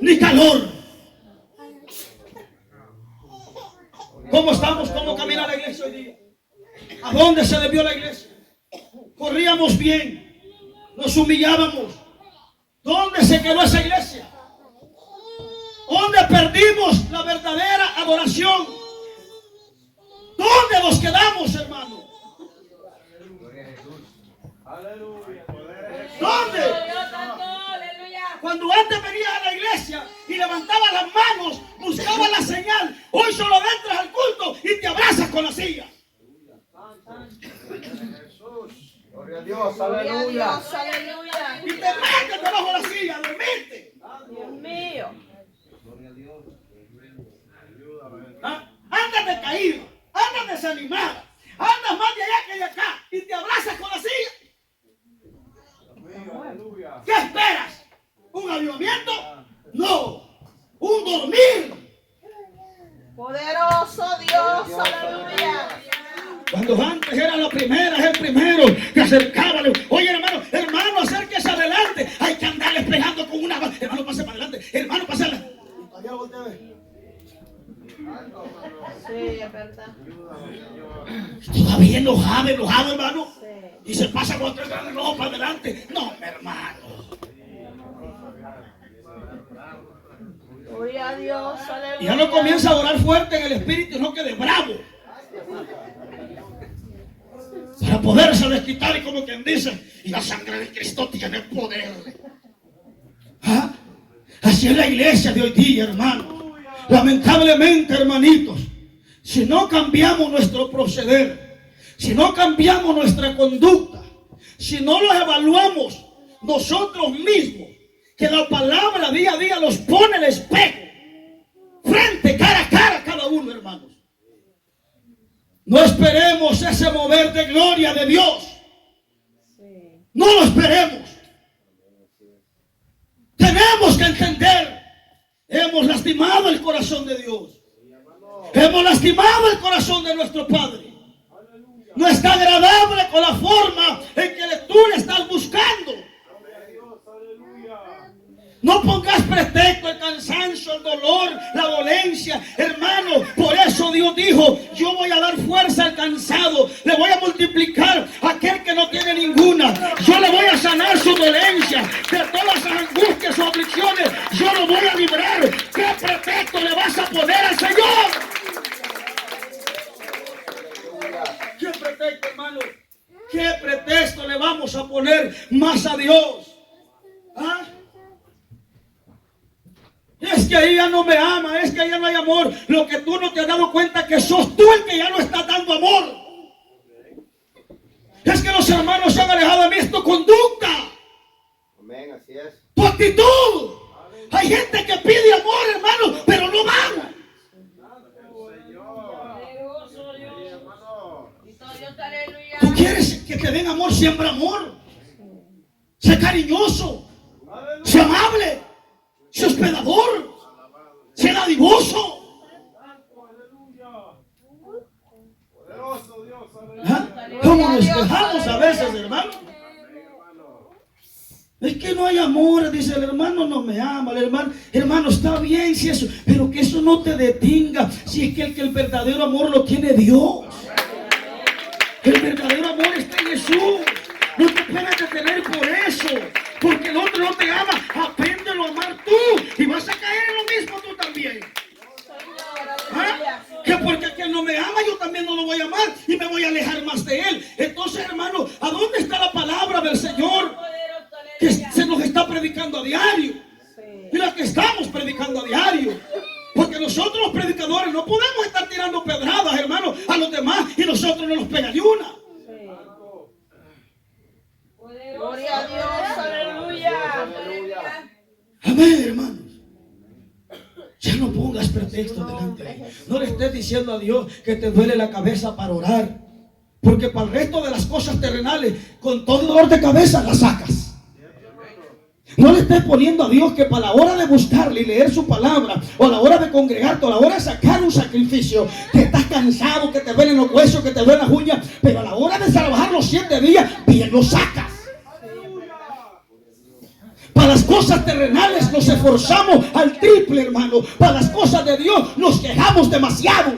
ni calor. ¿Cómo estamos? ¿Cómo camina la iglesia hoy día? ¿A dónde se debió la iglesia? Corríamos bien, nos humillábamos. ¿Dónde se quedó esa iglesia? ¿Dónde perdimos la verdadera adoración? ¿Dónde nos quedamos, hermano? ¿Dónde? Cuando antes venías a la iglesia y levantabas las manos, buscabas la señal. Hoy solo entras al culto y te abrazas con la silla. Gloria a Dios, Gloria a aleluya. Dios, aleluya. Y te metes debajo de la silla, dormirte. Dios mío. ¿Ah? Andas decaído, andas desanimado, andas más de allá que de acá y te abrazas con la silla. ¿Qué esperas? ¿Un avivamiento? No, un dormir. Poderoso Dios, aleluya. Cuando antes era la primera, es el primero que acercaba. Oye, hermano, acérquese adelante. Hay que andarle pegando con una. Hermano, pase para adelante. Hermano, pase adelante. Todavía lo volteé a ver. Sí, es verdad. Todavía enojado, hermano. Sí. Y se pasa con 3 grandes ojos para adelante. No, hermano. Gloria a Dios, aleluya. Y ya no comienza a orar fuerte en el espíritu, no que de bravo. Para poderse desquitar y como quien dice, y la sangre de Cristo tiene poder. ¿Ah? Así es la iglesia de hoy día, hermano. Lamentablemente, hermanitos, si no cambiamos nuestro proceder, si no cambiamos nuestra conducta, si no lo evaluamos nosotros mismos, que la palabra día a día los pone al espejo, frente, cara a cara, cada uno, hermanos. No esperemos ese mover de gloria de Dios. No lo esperemos. Tenemos que entender, hemos lastimado el corazón de Dios. Hemos lastimado el corazón de nuestro Padre. No está agradable con la forma en que tú le estás buscando. No pongas pretexto, el cansancio, el dolor, la dolencia, hermano. Por eso Dios dijo, yo voy a dar fuerza al cansado, le voy a multiplicar a aquel que no tiene ninguna. Yo le voy a sanar su dolencia, de todas las angustias o aflicciones, yo lo voy a librar. ¿Qué pretexto le vas a poner a vamos a poner más a Dios. ¿Ah? Es que ella no me ama, es que ella no hay amor. Lo que tú no te has dado cuenta que sos tú el que ya no está dando amor. Es que los hermanos se han alejado de mí, es tu conducta, Amén, así es. tu actitud. Hay gente que pide amor, hermano, pero no dan. Tú quieres que te den amor, siembra amor. Sé cariñoso, sé amable, sé hospedador, sé dadivoso. ¿Ah? ¿Cómo nos quejamos a veces, hermano? Es que no hay amor, dice el hermano, no me ama, el hermano está bien, si eso, pero que eso no te detenga, si es que el verdadero amor lo tiene Dios. El verdadero amor está en Jesús. No te puedes detener por eso, porque el otro no te ama. Apréndelo a amar tú y vas a caer en lo mismo tú también. ¿Ah? Que porque aquel no me ama, yo también no lo voy a amar y me voy a alejar más de él. Entonces, hermano, ¿a dónde está la palabra del Señor que se nos está predicando a diario? Y la que estamos predicando a diario. Porque nosotros los predicadores no podemos estar tirando pedradas, hermano, a los demás y nosotros no nos pega ni una. Gloria a Dios, aleluya. Amén, hermanos. Ya no pongas pretextos delante de Dios. No le estés diciendo a Dios que te duele la cabeza para orar. Porque para el resto de las cosas terrenales, con todo dolor de cabeza las sacas. No le estés poniendo a Dios que para la hora de buscarle y leer su palabra, o a la hora de congregarte, o a la hora de sacar un sacrificio, que estás cansado, que te duelen los huesos, que te duelen las uñas, pero a la hora de trabajar los 7 días, bien lo sacas. Para las cosas terrenales nos esforzamos al triple, hermano. Para las cosas de Dios nos quejamos demasiado.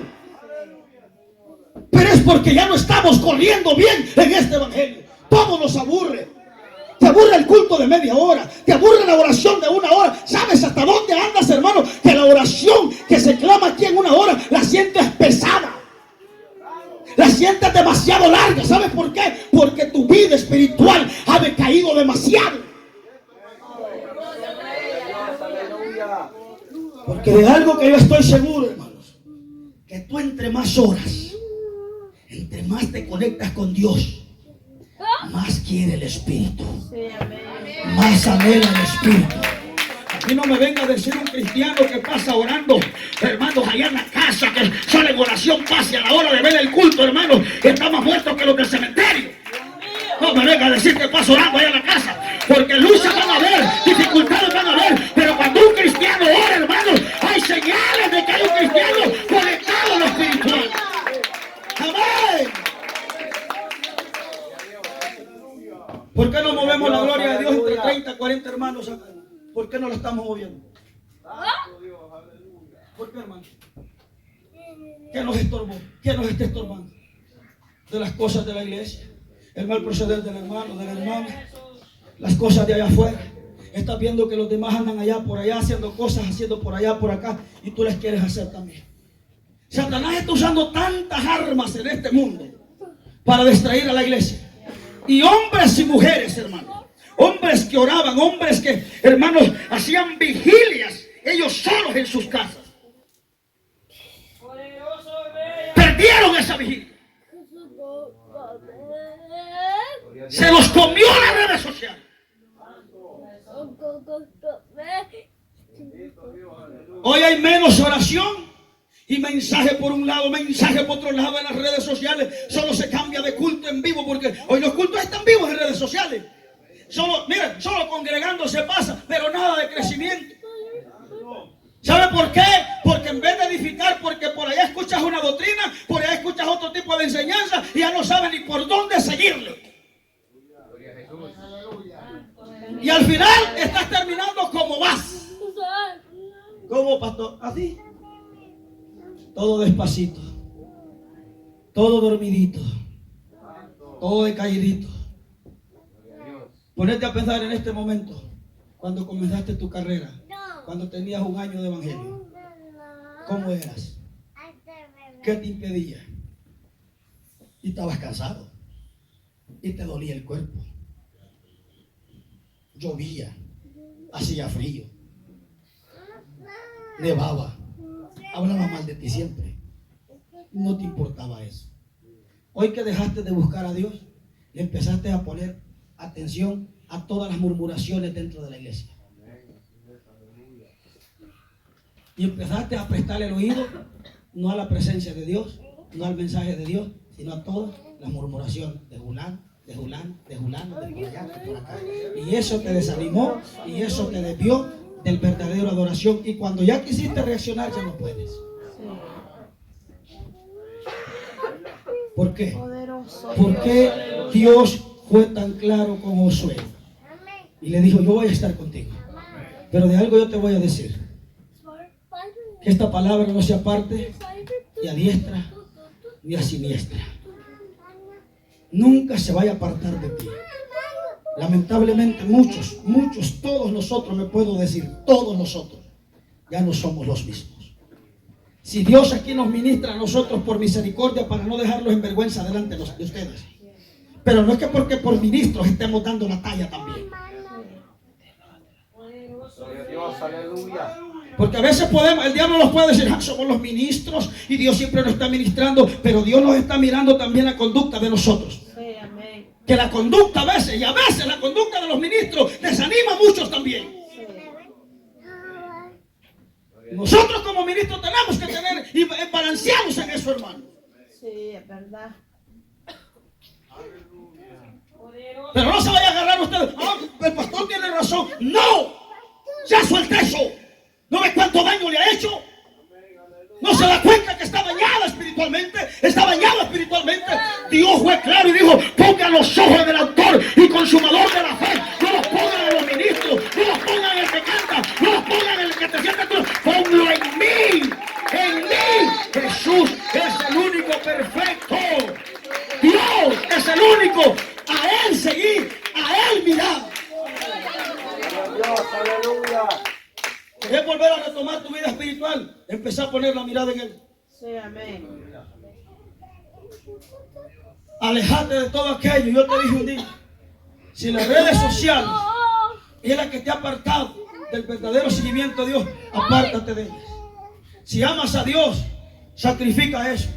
Pero es porque ya no estamos corriendo bien en este evangelio. Todo nos aburre. Te aburre el culto de media hora. Te aburre la oración de 1 hora. ¿Sabes hasta dónde andas, hermano? Que la oración que se clama aquí en 1 hora la sientes pesada. La sientes demasiado larga. ¿Sabes por qué? Porque tu vida espiritual ha decaído demasiado. Porque de algo que yo estoy seguro, hermanos, que tú entre más horas, entre más te conectas con Dios, más quiere el Espíritu, más anhela el Espíritu. Aquí no me venga a decir un cristiano que pasa orando, hermanos, allá en la casa, que sale en oración, pase a la hora de ver el culto, hermanos, que está más muerto que los del cementerio. No me venga a decir que pasa orando allá en la casa, porque luchas van a haber, dificultades van a haber, pero cuando un cristiano ora, hermanos, hay señales de que hay un cristiano conectado a lo espiritual. Amén. ¿Por qué no movemos la gloria de Dios entre 30, 40 hermanos acá? ¿Por qué no la estamos moviendo? ¿Por qué, hermano? ¿Qué nos estorbó? ¿Qué nos está estorbando? De las cosas de la iglesia, el mal proceder del hermano, de la hermana, las cosas de allá afuera. Estás viendo que los demás andan allá por allá haciendo cosas, haciendo por allá, por acá, y tú las quieres hacer también. Satanás está usando tantas armas en este mundo para distraer a la iglesia. Y hombres y mujeres, hermanos. Hombres que oraban, hombres que, hermanos, hacían vigilias, ellos solos en sus casas. Perdieron esa vigilia. Se los comió las redes sociales. Hoy hay menos oración y mensaje por un lado, mensaje por otro lado en las redes sociales. Solo se cambia de culto en vivo porque hoy los cultos están vivos en redes sociales. Miren, solo congregando se pasa, pero nada de crecimiento. ¿Sabe por qué? Porque en vez de edificar, porque por allá escuchas una doctrina, por allá escuchas otro tipo de enseñanza y ya no sabes ni por dónde seguirle. Y al final estás terminando como vas. ¿Cómo, pastor? Así. Todo despacito. Todo dormidito. Todo decaidito. Ponete a pensar en este momento, cuando comenzaste tu carrera, cuando tenías 1 año de evangelio. ¿Cómo eras? ¿Qué te impedía? Y estabas cansado. Y te dolía el cuerpo. llovía, hacía frío, nevaba, hablaba mal de ti siempre. No te importaba eso. Hoy que dejaste de buscar a Dios, le empezaste a poner atención a todas las murmuraciones dentro de la iglesia. Y empezaste a prestarle el oído, no a la presencia de Dios, no al mensaje de Dios, sino a todas las murmuraciones de Julán, de Julán, de Julano, de por allá, de por acá. Y eso te desanimó y eso te desvió del verdadero adoración. Y cuando ya quisiste reaccionar, ya no puedes. ¿Por qué? ¿Por qué Dios fue tan claro con Josué? Y le dijo, yo voy a estar contigo. Pero de algo yo te voy a decir. Que esta palabra no se aparte ni a diestra ni a siniestra. Nunca se vaya a apartar de ti. Lamentablemente muchos, todos nosotros, me puedo decir, todos nosotros, ya no somos los mismos. Si Dios aquí nos ministra a nosotros por misericordia para no dejarlos en vergüenza delante de ustedes. Pero no es que porque por ministros estemos dando la talla también. Gloria a Dios, aleluya. Porque a veces el diablo nos puede decir, somos los ministros y Dios siempre nos está ministrando, pero Dios nos está mirando también la conducta de nosotros. Sí, amén. Que la conducta a veces la conducta de los ministros desanima a muchos también. Nosotros como ministros tenemos que tener y balancearnos en eso, hermano. Sí, es verdad. Pero no se vaya a agarrar usted, el pastor tiene razón. No, ya suelta eso. ¿No ve cuánto daño le ha hecho? ¿No se da cuenta que está dañada espiritualmente? Está dañada espiritualmente. Dios fue claro y dijo, pongan los ojos del autor y consumador de la fe. No los pongan en los ministros, no los pongan en el que canta, no los pongan en el que te sienta. Ponlo en mí, en mí. Jesús es el único perfecto. Dios es el único. A Él seguir, a Él mirar. Dios, aleluya. ¿Quieres volver a retomar tu vida espiritual? Empezar a poner la mirada en Él. Sí, amén. Alejate de todo aquello. Yo te dije un día, si las redes sociales es la que te ha apartado del verdadero seguimiento a Dios, apártate de ellas. Si amas a Dios, sacrifica eso.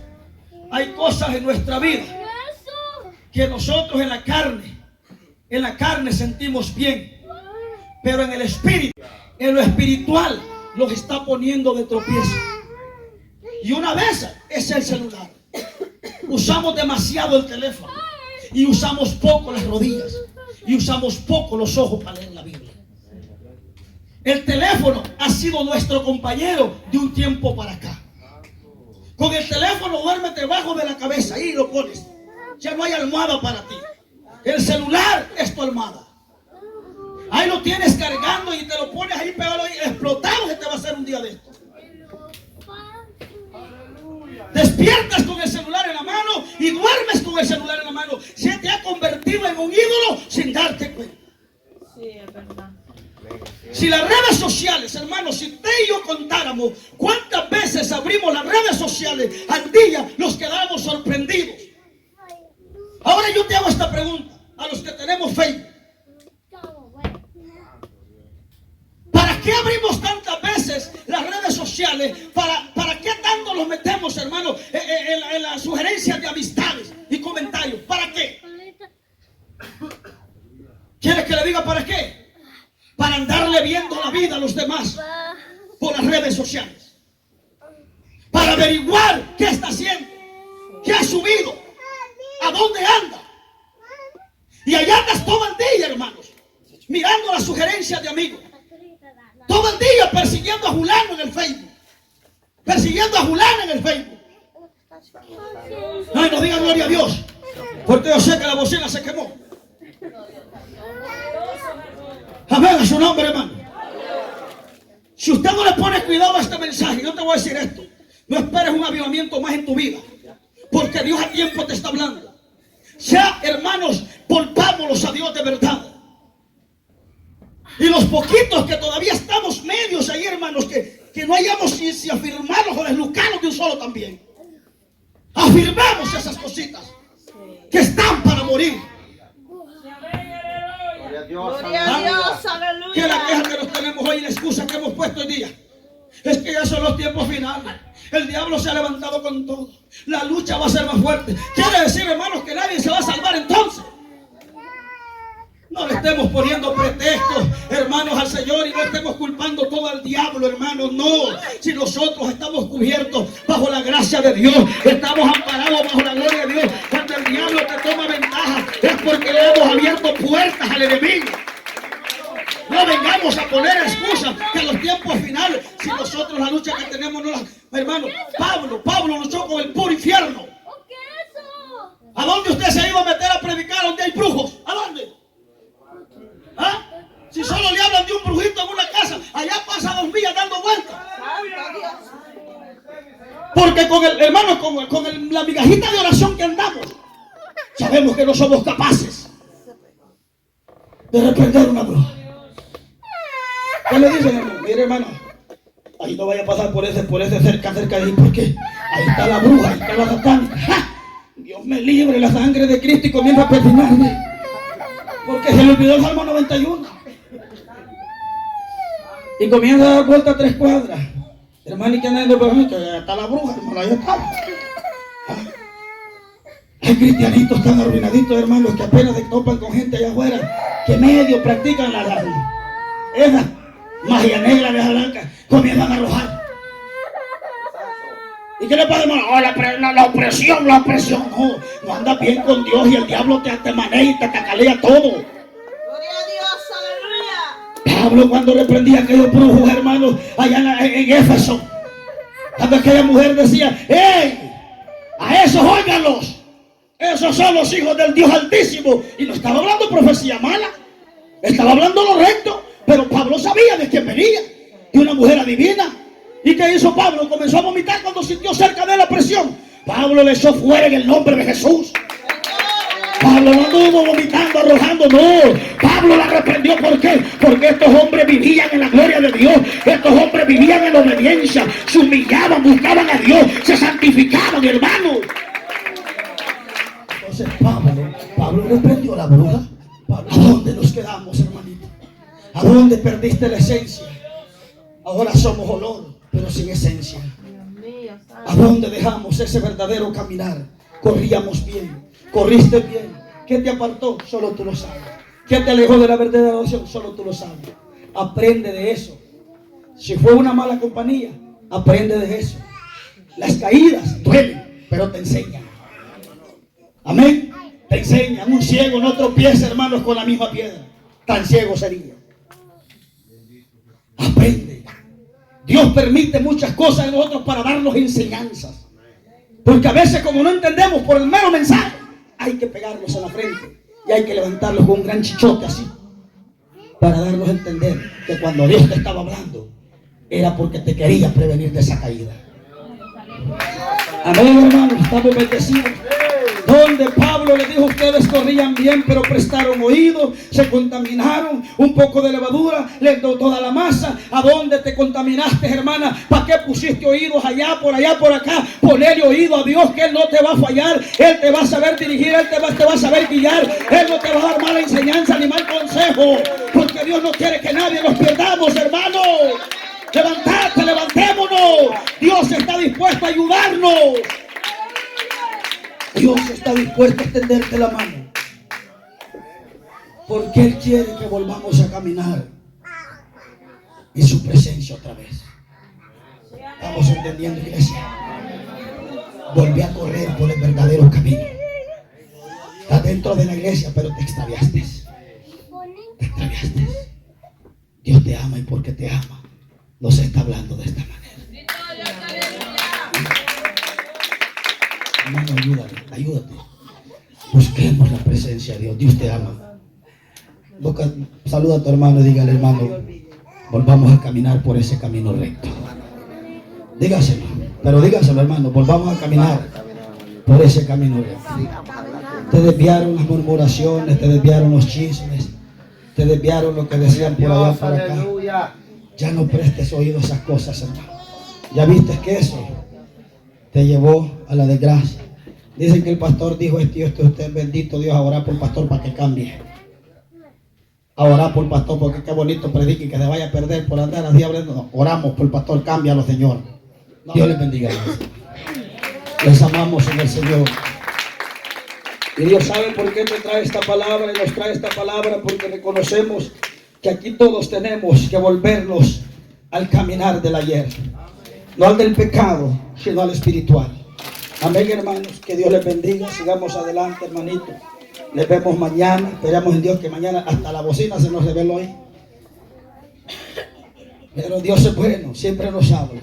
Hay cosas en nuestra vida que nosotros en la carne sentimos bien, pero en el espíritu, en lo espiritual, los está poniendo de tropiezo. Y una vez es el celular. Usamos demasiado el teléfono y usamos poco las rodillas y usamos poco los ojos para leer la Biblia. El teléfono ha sido nuestro compañero de un tiempo para acá. Con el teléfono duérmete debajo de la cabeza, ahí lo pones. Ya no hay almohada para ti. El celular es tu almohada. Ahí lo tienes cargando y te lo pones ahí pegado ahí, explotado, que te va a hacer un día de esto. Despiertas con el celular en la mano y duermes con el celular en la mano. Se te ha convertido en un ídolo sin darte cuenta. Sí, es verdad. Si las redes sociales, hermanos, si usted y yo contáramos cuántas veces abrimos las redes sociales al día, nos quedábamos sorprendidos. Ahora yo te hago esta pregunta a los que tenemos Facebook. ¿Para qué abrimos tantas veces las redes sociales? ¿Para qué tanto los metemos, hermano, en las sugerencias de amistades y comentarios? ¿Para qué? ¿Quieres que le diga para qué? Para andarle viendo la vida a los demás por las redes sociales. Para averiguar qué está haciendo, qué ha subido, a dónde anda. Y allá andas todo el día, hermanos, mirando las sugerencias de amigos. Todo el día persiguiendo a Julano en el Facebook. Persiguiendo a Julano en el Facebook. No, y no digan gloria a Dios, porque yo sé que la bocina se quemó. Amén, a su nombre, hermano. Si usted no le pone cuidado a este mensaje, yo te voy a decir esto: no esperes un avivamiento más en tu vida, porque Dios a tiempo te está hablando. Ya, hermanos, volvámonos a Dios de verdad. Y los poquitos que todavía estamos medios ahí, hermanos, que no hayamos si afirmarlos o deslucarlos de un solo también. Afirmamos esas cositas que están para morir. Gloria a Dios, Gloria a Dios, Que la queja que nos tenemos hoy y la excusa que hemos puesto hoy día es que ya son los tiempos finales. El diablo se ha levantado con todo. La lucha va a ser más fuerte. Quiere decir, hermanos, que nadie se va a salvar entonces. No le estemos poniendo pretextos, hermanos, al Señor, y no estemos culpando todo al diablo, hermanos. No, si nosotros estamos cubiertos bajo la gracia de Dios, estamos amparados bajo la gloria de Dios. Cuando el diablo te toma ventaja es porque le hemos abierto puertas al enemigo. No vengamos a poner excusas que en los tiempos finales, si nosotros la lucha que tenemos no la... Hermano, Pablo luchó con el puro infierno. ¿A dónde usted se iba a meter a predicar donde hay brujos? ¿A dónde? ¿Ah? Si solo le hablan de un brujito en una casa, allá pasa 2 días dando vueltas. Porque con el hermano, la migajita de oración que andamos, sabemos que no somos capaces de reprender una bruja. ¿Qué le dicen, hermano? Mire, hermano, ahí no vaya a pasar por ese cerca de ahí, porque ahí está la bruja, ahí está la satánica. ¡Ja! Dios me libre, la sangre de Cristo, y comienza a persinarme. Porque se le olvidó el Salmo 91. Y comienza a dar vuelta a 3 cuadras. Hermano, ¿y quién anda? Que está la bruja, hermano, ahí está. Hay cristianitos tan arruinaditos, hermanos, que apenas se topan con gente allá afuera, que medio practican esa magia negra de esa blanca, comienzan a arrojar. ¿Y qué le pasa, hermano? Oh, la opresión. No andas bien con Dios y el diablo te maneja y te tacalea todo. Gloria a Dios, aleluya. Pablo, cuando reprendía a aquellos brujos, hermanos, allá en Éfeso, cuando aquella mujer decía: ¡Ey! A esos óiganlos, esos son los hijos del Dios Altísimo. Y no estaba hablando profecía mala, estaba hablando lo recto. Pero Pablo sabía de quién venía, de una mujer adivina. ¿Y qué hizo Pablo? Comenzó a vomitar cuando sintió cerca de la presión. Pablo le echó fuera en el nombre de Jesús. Pablo no anduvo vomitando, arrojando, no. Pablo la reprendió. ¿Por qué? Porque estos hombres vivían en la gloria de Dios. Estos hombres vivían en la obediencia. Se humillaban, buscaban a Dios, se santificaban, hermanos. Entonces Pablo reprendió a la bruja. ¿A dónde nos quedamos, hermanito? ¿A dónde perdiste la esencia? Ahora somos olor, pero sin esencia. ¿A dónde dejamos ese verdadero caminar? Corríamos bien, corriste bien. ¿Qué te apartó? Solo tú lo sabes. ¿Qué te alejó de la verdadera oración? Solo tú lo sabes. Aprende de eso. Si fue una mala compañía, aprende de eso. Las caídas duelen, pero te enseñan. Amén. Te enseñan. Un ciego no tropieza, hermanos, con la misma piedra. Tan ciego sería. Aprende. Dios permite muchas cosas en nosotros para darnos enseñanzas. Porque a veces, como no entendemos por el mero mensaje, hay que pegarlos en la frente y hay que levantarlos con un gran chichote así, para darnos a entender que cuando Dios te estaba hablando era porque te quería prevenir de esa caída. Amén, hermanos, estamos bendecidos. Donde Pablo le dijo: ustedes corrían bien, pero prestaron oído, se contaminaron, un poco de levadura les dio toda la masa. ¿A dónde te contaminaste, hermana? ¿Para qué pusiste oídos allá, por acá? Ponerle oído a Dios, que Él no te va a fallar. Él te va a saber dirigir, Él te va a saber guiar. Él no te va a dar mala enseñanza ni mal consejo, porque Dios no quiere que nadie nos perdamos, hermano. Levantate, levantémonos. Dios está dispuesto a ayudarnos. Dios está dispuesto a extenderte la mano, porque Él quiere que volvamos a caminar en su presencia otra vez. ¿Estamos entendiendo, iglesia? Volví a correr por el verdadero camino. Estás dentro de la iglesia, pero te extraviaste. Te extraviaste. Dios te ama, y porque te ama nos está hablando de esta manera. Hermano, ayúdate. Busquemos la presencia de Dios. Dios te ama. Saluda a tu hermano y dígale: hermano, volvamos a caminar por ese camino recto. Dígaselo, pero dígaselo, hermano, volvamos a caminar por ese camino recto. Te desviaron las murmuraciones, te desviaron los chismes, te desviaron lo que decían por allá, por acá. Ya no prestes oído a esas cosas, hermano. Ya viste que eso te llevó a la desgracia. Dicen que el pastor dijo esto y esto. Usted, bendito Dios, a orar por el pastor para que cambie. a orar por el pastor, porque qué bonito predique y que se vaya a perder por andar así hablando. No, oramos por el pastor, cámbialo, Señor. Dios les bendiga. Les amamos en el Señor. Y Dios sabe por qué te trae esta palabra y nos trae esta palabra, porque reconocemos que aquí todos tenemos que volvernos al caminar del ayer. No al del pecado, sino al espiritual. Amén, hermanos. Que Dios les bendiga. Sigamos adelante, hermanito. Les vemos mañana. Esperamos en Dios que mañana hasta la bocina se nos revele hoy. Pero Dios es bueno, siempre nos habla.